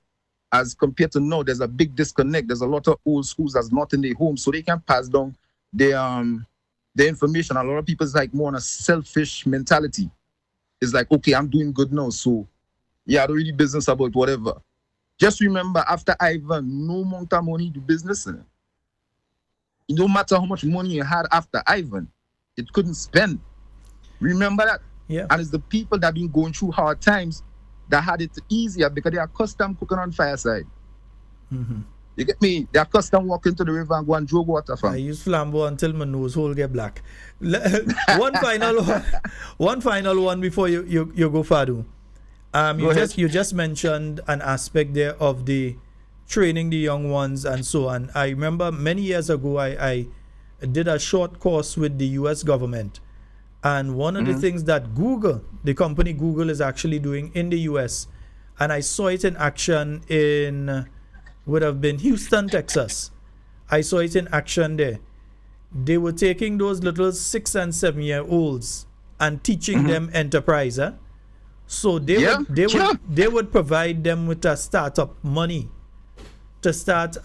compared to now, there's a big disconnect. There's a lot of old schools that's not in their home, so they can pass down their the information. A lot of people is like more on a selfish mentality. It's like, okay, I'm doing good now, so yeah, I don't really business about whatever. Just remember, after Ivan, no amount of money to business in it. It don't matter how much money you had after Ivan, it couldn't spend. Remember that. Yeah. And it's the people that been going through hard times that had it easier because they are accustomed cooking on fireside. Mm-hmm. You get me? They are accustomed walking to the river and go and draw water from. I use flambeau until my nose hole get black. one final one before you go, Fadu. You just mentioned an aspect there of the training the young ones and so on. I remember many years ago I did a short course with the US government, and one of the things that Google, the company Google, is actually doing in the US, and I saw it in action in would have been Houston, Texas. I saw it in action there. They were taking those little 6 and 7 year olds and teaching them enterprise. So they would provide them with a startup money to start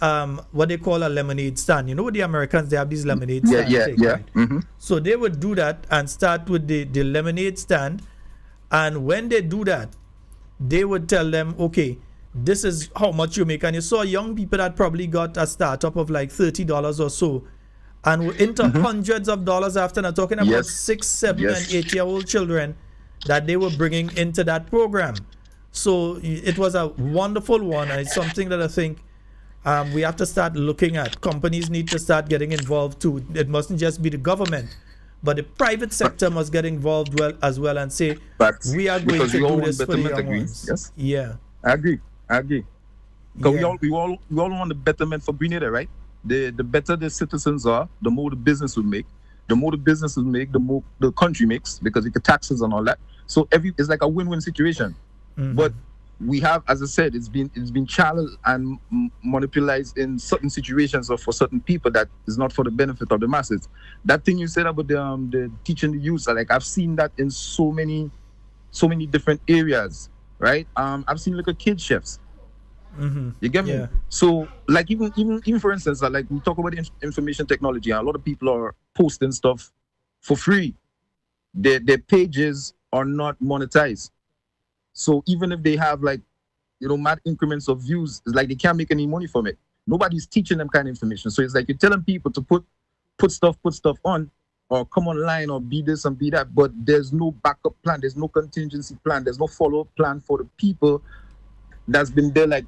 what they call a lemonade stand. You know, the Americans, they have these lemonade stands. Right? So they would do that and start with the lemonade stand. And when they do that, they would tell them, okay, this is how much you make. And you saw young people that probably got a startup of like $30 or so, and were into hundreds of dollars after. Now talking about 6, 7, and 8-year-old children that they were bringing into that program. So it was a wonderful one, and it's something that I think we have to start looking at. Companies need to start getting involved too. It mustn't just be the government, but the private sector must get involved as well and say, we are going to do this for the young ones. Yes. Yeah. I agree. Because we all want the betterment for Grenada, right? The better the citizens are, the more the business will make. The more the business will make, the more the country makes, because it get taxes and all that. So it's like a win-win situation. But we have, as I said, it's been channeled and monopolized in certain situations or for certain people that is not for the benefit of the masses. That thing you said about the teaching the youth, like I've seen that in so many different areas, right? I've seen like a kid chefs. You get me? Yeah. So like even for instance, like we talk about information technology, and a lot of people are posting stuff for free. Their pages are not monetized. So even if they have like, mad increments of views, it's like they can't make any money from it. Nobody's teaching them kind of information. So it's like you're telling people to put stuff on, or come online, or be this and be that, but there's no backup plan, there's no contingency plan, there's no follow-up plan for the people that's been there like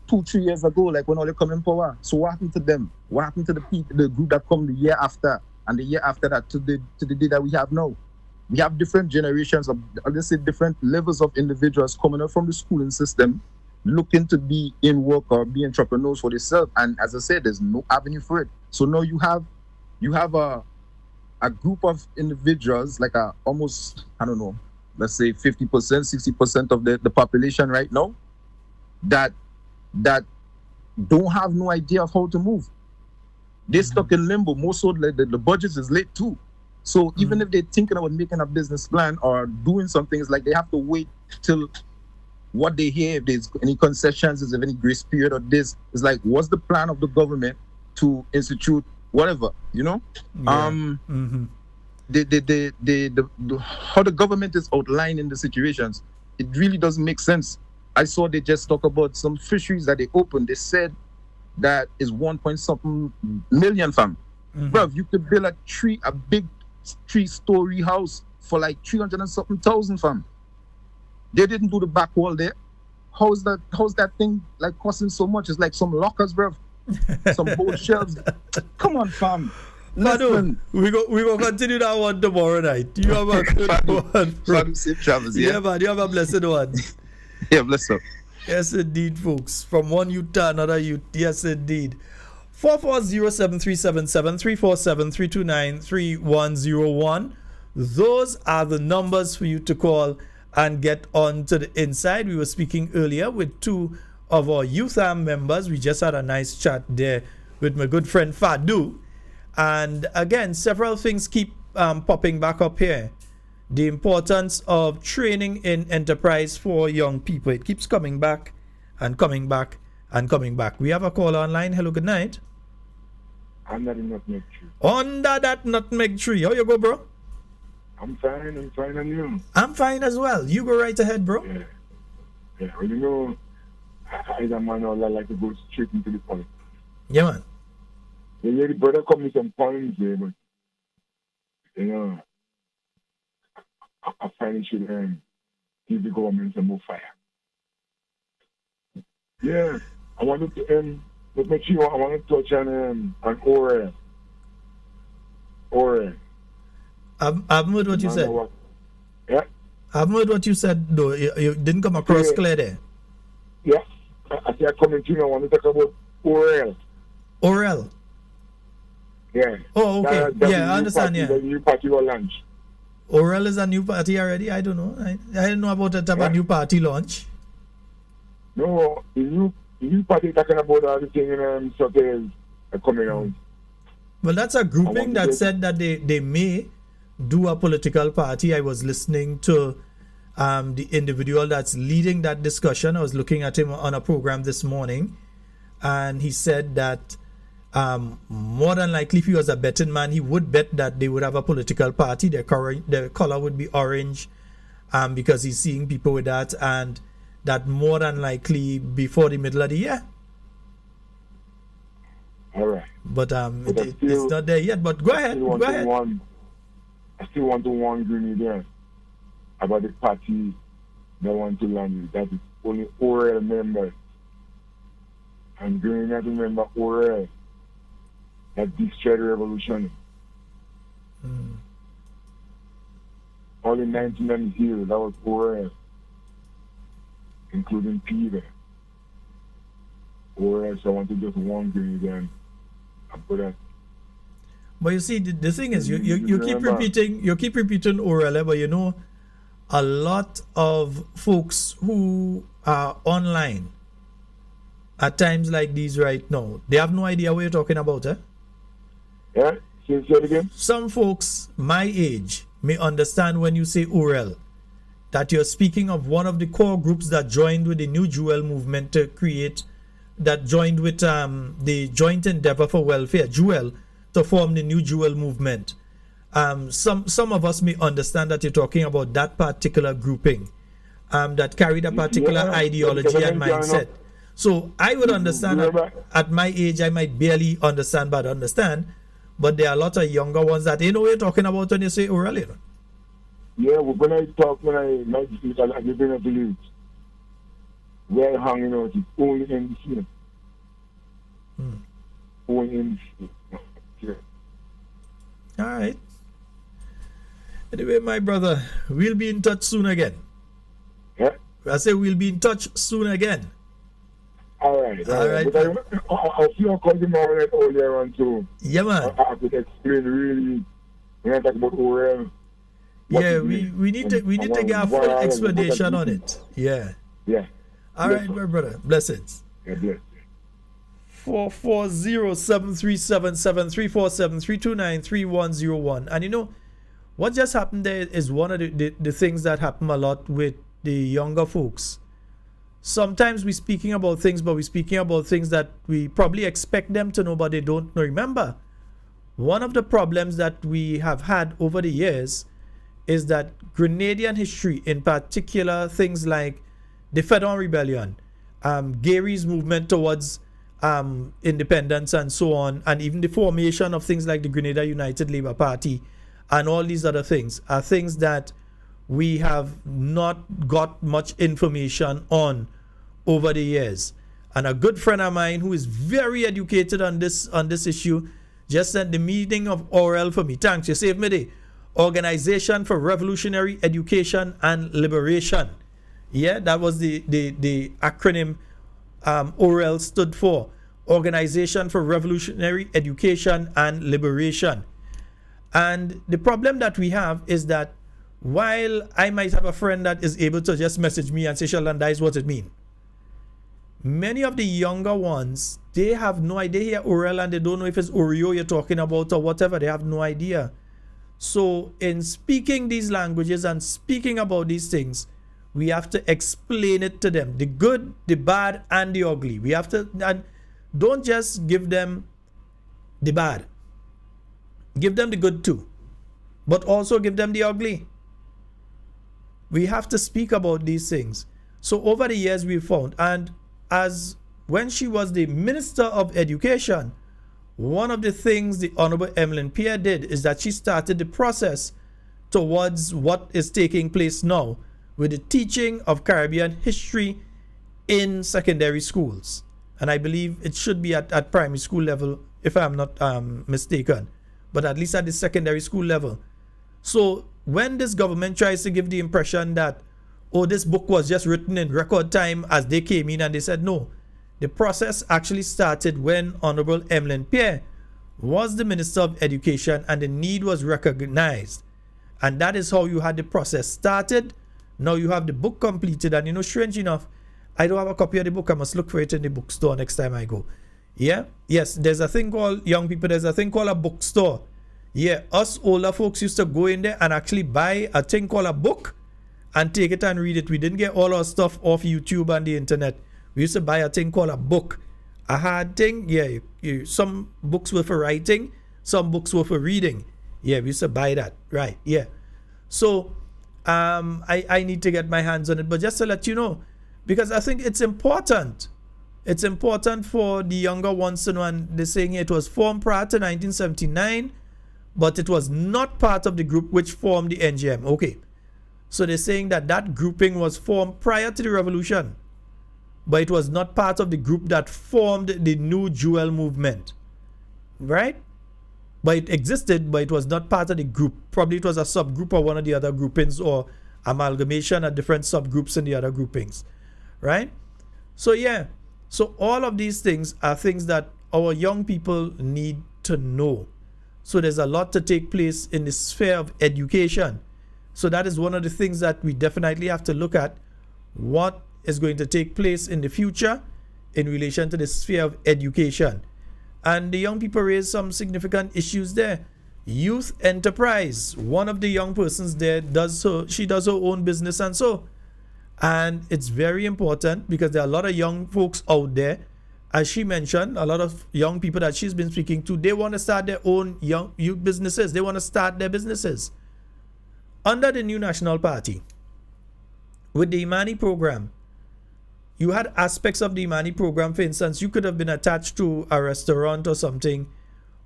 2-3 years ago, like when all they come in power. So what happened to them? What happened to the people, the group that come the year after and the year after that to the day that we have now? We have different generations of, let's say, different levels of individuals coming up from the schooling system, looking to be in work or be entrepreneurs for themselves. And as I said, there's no avenue for it. So now you have a group of individuals, like almost, I don't know, let's say 50%, 60% of the population right now, that don't have no idea of how to move. They're stuck in limbo. Most of the budget is late too. So even if they're thinking about making a business plan or doing something, it's like they have to wait till what they hear, if there's any concessions, is there any grace period or this. It's like, what's the plan of the government to institute whatever, Yeah. How the government is outlining the situations, it really doesn't make sense. I saw they just talk about some fisheries that they opened. They said that is 1-point-something million, fam. Bro, you could build a big 3-story house for like 300 and something thousand, fam. They didn't do the back wall there. How's that thing like costing so much? It's like some lockers, bro. Some whole shelves. Come on, fam. Listen. We go continue that one tomorrow night. You have a good one. Safe travels, yeah, man. You have a blessed one. Yeah, bless up. Yes, indeed, folks. From one youth to another youth. Yes, indeed. 440-7377-347-329-3101. Those are the numbers for you to call and get on to the inside. We were speaking earlier with 2 of our youth arm members. We just had a nice chat there with my good friend Fadu. And again, several things keep popping back up here. The importance of training in enterprise for young people. It keeps coming back and coming back and coming back. We have a call online. Hello, good night. Under the nutmeg tree. Under that nutmeg tree. How you go, bro? I'm fine, and you? I'm fine as well. You go right ahead, bro. Yeah. Well, you know, as a man, I like to go straight into the point. Yeah, man. Yeah, the brother come with some points there, but, you know, I find it should give the government some more fire. Yeah, I wanted to let me see. I want to touch on Orel. I've heard what you said. Yeah. I've heard what you said, though. You didn't come across clear there. Yeah. I say I come in I want to talk about Orel. Orel? Yeah. Oh, okay. Yeah, I understand, party, the new party or launch. Orel is a new party already? I don't know. I didn't know about that a new party launch. No, the new party talking about everything in Sotel coming out. Well, that's a grouping that said that they may do a political party. I was listening to the individual that's leading that discussion. I was looking at him on a program this morning, and he said that more than likely, if he was a betting man, he would bet that they would have a political party. Their color would be orange, because he's seeing people with that, and that more than likely before the middle of the year. All right. But it's not there yet. But go ahead. I still want to warn Grenada about the party that want to land. That is only Orel members. And Grenada member Orel that destroyed the revolution. Only 19 men here, that was Orel, including Peter. Orel, so I want to just warn Grenada and put that. But you see, the thing is, you keep repeating Orel, but you know, a lot of folks who are online at times like these right now, they have no idea what you're talking about, eh? Yeah, say it again. Some folks my age may understand when you say Orel that you're speaking of one of the core groups that joined with the New Jewel movement to create, that joined with the Joint Endeavor for Welfare, Jewel, to form the New Jewel movement. Some of us may understand that you're talking about that particular grouping that carried a particular ideology and mindset. So I would understand at my age, I might barely understand, but understand. But there are a lot of younger ones that they know what you're talking about when you say Orel. Yeah, when I talk, when I live in a village, where I'm hanging out, it's only in the scene. Only in the scene. Yeah. All right. Anyway, my brother, we'll be in touch soon again. Yeah? I say we'll be in touch soon again. All right. But I'll see you call tomorrow night earlier on too. Yeah, man. I could explain really when I talk about Orel. Yeah, we need to get a full explanation on it. Yeah. Yeah. All right, my brother. Blessings. Yeah, bless. 440-737-734-732-93101. And you know, what just happened there is one of the things that happen a lot with the younger folks. Sometimes we're speaking about things, but we're speaking about things that we probably expect them to know, but they don't know. Remember, one of the problems that we have had over the years is that Grenadian history, in particular things like the Fedon Rebellion, Gary's movement towards independence and so on, and even the formation of things like the Grenada United Labour Party and all these other things are things that we have not got much information on over the years. And a good friend of mine who is very educated on this issue just sent the meaning of Orel for me. Thanks, you saved me the Organization for Revolutionary Education and Liberation. Yeah, that was the acronym Orel stood for, Organization for Revolutionary Education and Liberation. And the problem that we have is that while I might have a friend that is able to just message me and say, Sheldon, that is what it means, many of the younger ones, they have no idea. They hear Orel and they don't know if it's Oreo you're talking about or whatever. They have no idea. So in speaking these languages and speaking about these things, we have to explain it to them, the good, the bad, and the ugly. We have to, and don't just give them the bad. Give them the good too, but also give them the ugly. We have to speak about these things. So over the years we found, and as when she was the Minister of Education, one of the things the Honorable Emmeline Pierre did is that she started the process towards what is taking place now with the teaching of Caribbean history in secondary schools. And I believe it should be at primary school level, if I'm not mistaken, but at least at the secondary school level. So when this government tries to give the impression that, oh, this book was just written in record time as they came in, and they said no, the process actually started when Honorable Emmeline Pierre was the Minister of Education and the need was recognized. And that is how you had the process started. Now you have the book completed, and you know, strange enough, I don't have a copy of the book. I must look for it in the bookstore next time I go. Yeah? Yes, there's a thing called, young people, there's a thing called a bookstore. Yeah, us older folks used to go in there and actually buy a thing called a book and take it and read it. We didn't get all our stuff off YouTube and the internet. We used to buy a thing called a book. A hard thing, yeah, some books were for writing, some books were for reading. Yeah, we used to buy that, right, yeah. So, I need to get my hands on it, but just to let you know, because I think it's important. It's important for the younger ones to know, and they're saying it was formed prior to 1979, but it was not part of the group which formed the NGM. Okay, so they're saying that that grouping was formed prior to the revolution, but it was not part of the group that formed the New Jewel movement, right? But it existed, but it was not part of the group. Probably it was a subgroup of one of the other groupings, or amalgamation of different subgroups in the other groupings, right? So yeah, so all of these things are things that our young people need to know. So there's a lot to take place in the sphere of education. So that is one of the things that we definitely have to look at. What is going to take place in the future in relation to the sphere of education? And the young people raise some significant issues there. Youth enterprise. One of the young persons there she does her own business and so. And it's very important because there are a lot of young folks out there. As she mentioned, a lot of young people that she's been speaking to, they want to start their own youth businesses. They want to start their businesses. Under the new National Party, with the Imani program, you had aspects of the Imani program. For instance, you could have been attached to a restaurant or something,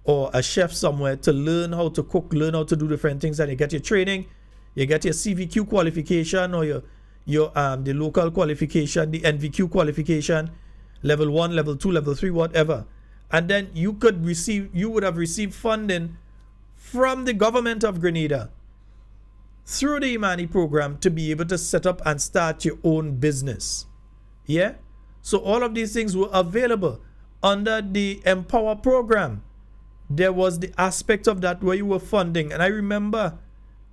or a chef somewhere, to learn how to cook, learn how to do different things, and you get your training, you get your CVQ qualification, or your the local qualification, the NVQ qualification, level 1, level 2, level 3, whatever. And then you would have received funding from the government of Grenada through the Imani program to be able to set up and start your own business. Yeah? So all of these things were available under the Empower program. There was the aspect of that where you were funding. And I remember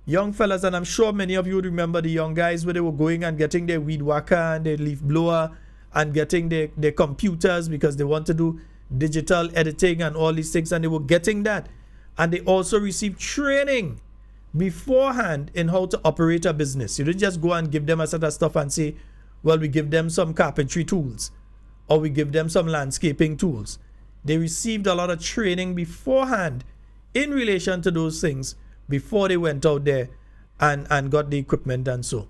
young fellas, and I'm sure many of you would remember the young guys where they were going and getting their weed whacker and their leaf blower and getting their computers because they want to do digital editing and all these things, and they were getting that. And they also received training beforehand in how to operate a business. You didn't just go and give them a set of stuff and say, well, we give them some carpentry tools or we give them some landscaping tools. They received a lot of training beforehand in relation to those things before they went out there and got the equipment and so.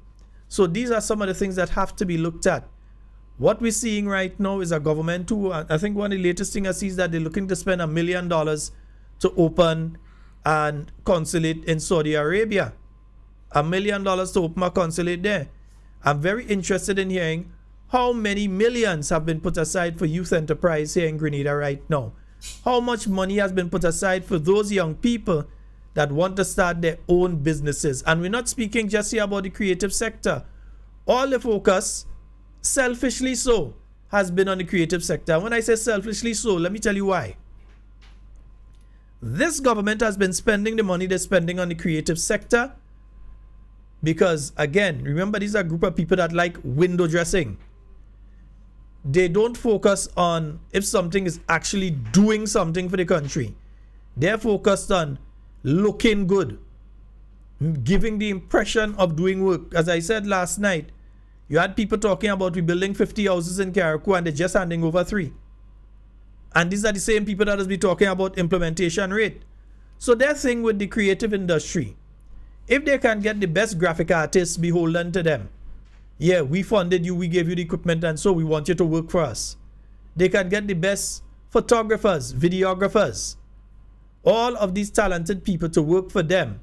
So these are some of the things that have to be looked at. What we're seeing right now is a government who, I think one of the latest things I see is that they're looking to spend $1 million to open a consulate in Saudi Arabia. $1 million to open a consulate there. I'm very interested in hearing how many millions have been put aside for youth enterprise here in Grenada right now. How much money has been put aside for those young people that want to start their own businesses. And we're not speaking just here about the creative sector. All the focus, selfishly so, has been on the creative sector. When I say selfishly so, let me tell you why. This government has been spending the money they're spending on the creative sector because, again, remember, these are a group of people that like window dressing. They don't focus on if something is actually doing something for the country. They're focused on looking good, giving the impression of doing work. As I said last night, you had people talking about rebuilding 50 houses in Carriacou and they're just handing over 3. And these are the same people that has been talking about implementation rate. So their thing with the creative industry, if they can get the best graphic artists beholden to them, yeah, we funded you, we gave you the equipment, and so we want you to work for us. They can get the best photographers, videographers, all of these talented people to work for them.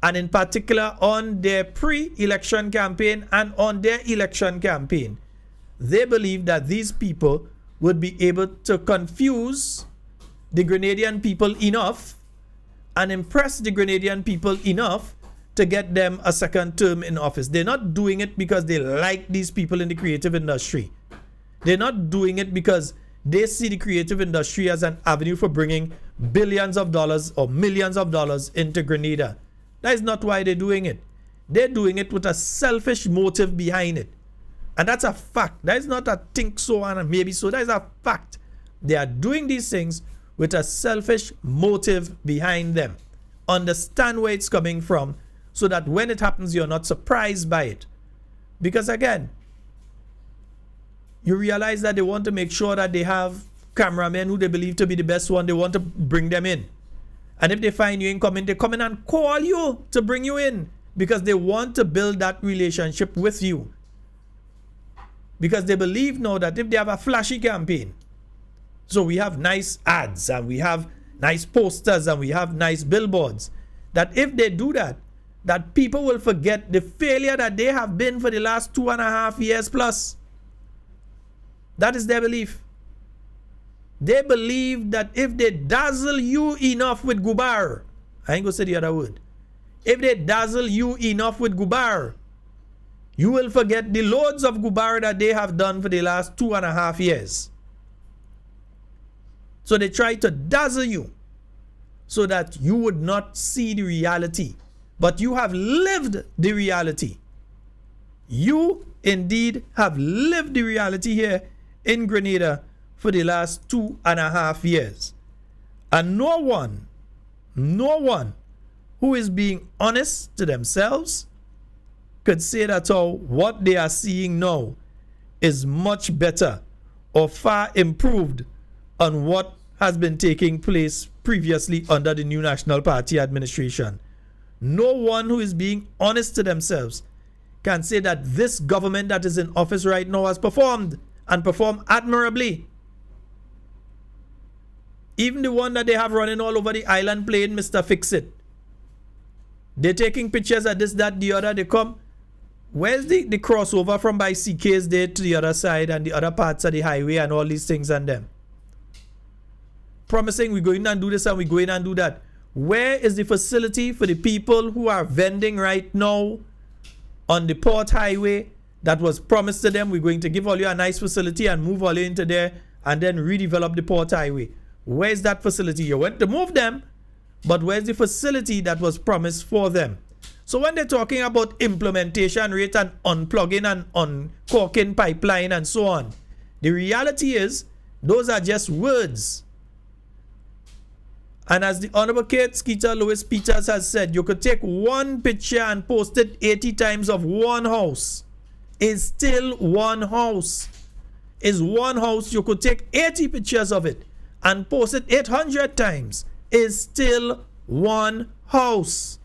And in particular on their pre-election campaign and on their election campaign. They believe that these people would be able to confuse the Grenadian people enough and impress the Grenadian people enough to get them a second term in office. They're not doing it because they like these people in the creative industry. They're not doing it because they see the creative industry as an avenue for bringing billions of dollars or millions of dollars into Grenada. That is not why they're doing it. They're doing it with a selfish motive behind it. And that's a fact. That is not a think so and a maybe so. That is a fact. They are doing these things with a selfish motive behind them. Understand where it's coming from so that when it happens, you're not surprised by it. Because again, you realize that they want to make sure that they have cameramen who they believe to be the best one. They want to bring them in. And if they find you ain't coming, they come in and call you to bring you in because they want to build that relationship with you. Because they believe now that if they have a flashy campaign, so we have nice ads and we have nice posters and we have nice billboards, that if they do that, that people will forget the failure that they have been for the last 2.5 years plus. That is their belief. They believe that if they dazzle you enough with gubar, I ain't gonna say the other word. If they dazzle you enough with gubar, you will forget the loads of gubar that they have done for the last 2.5 years. So they try to dazzle you so that you would not see the reality. But you have lived the reality. You indeed have lived the reality here in Grenada for the last 2.5 years. And no one who is being honest to themselves could say that what they are seeing now is much better or far improved on what has been taking place previously under the new National Party administration. No one who is being honest to themselves can say that this government that is in office right now has performed and performed admirably. Even the one that they have running all over the island playing Mr. Fix-It. They're taking pictures of this, that, the other. They come. Where's the crossover from by CK's there to the other side and the other parts of the highway and all these things and them? Promising we go in and do this and we go in and do that. Where is the facility for the people who are vending right now on the port highway that was promised to them? We're going to give all you a nice facility and move all you into there and then redevelop the port highway. Where's that facility? You went to move them, but where's the facility that was promised for them? So when they're talking about implementation rate and unplugging and uncorking pipeline and so on, the reality is those are just words. And as the Honorable Kate Skeeter Lewis Peters has said, you could take one picture and post it 80 times of one house. Is still one house. Is one house. You could take 80 pictures of it and post it 800 times. Is still one house.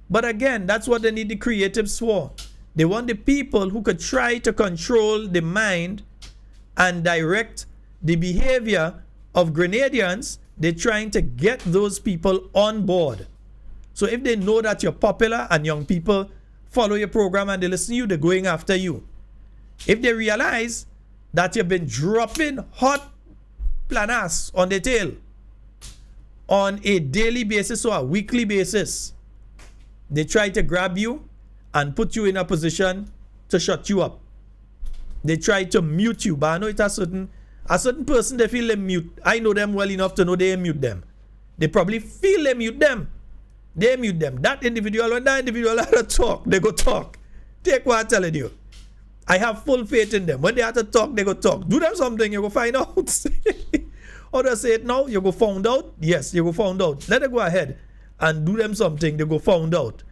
But again, that's what they need the creatives for. They want the people who could try to control the mind and direct the behavior of Grenadians. They're trying to get those people on board. So if they know that you're popular and young people follow your program and they listen to you, they're going after you. If they realize that you've been dropping hot planas on the tail on a daily basis or a weekly basis, they try to grab you and put you in a position to shut you up. They try to mute you, but I know it's a certain person they feel they mute. I know them well enough to know they mute them. They probably feel they mute them. They mute them. That individual, when that individual have to talk, they go talk. Take what I'm telling you. I have full faith in them. When they have to talk, they go talk. Do them something, you go find out. Or they say it now, you go found out. Yes, you go found out. Let them go ahead and do them something, they go found out.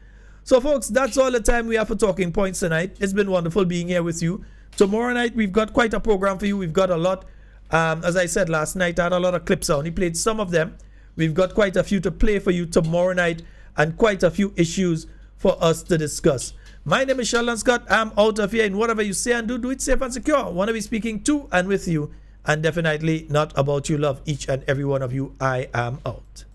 So folks, that's all the time we have for Talking Points tonight. It's been wonderful being here with you. Tomorrow night, we've got quite a program for you. We've got a lot. As I said last night, I had a lot of clips. I only played some of them. We've got quite a few to play for you tomorrow night and quite a few issues for us to discuss. My name is Sheldon Scott. I'm out of here. And whatever you say and do it safe and secure. I want to be speaking to and with you, and definitely not about you. Love each and every one of you. I am out.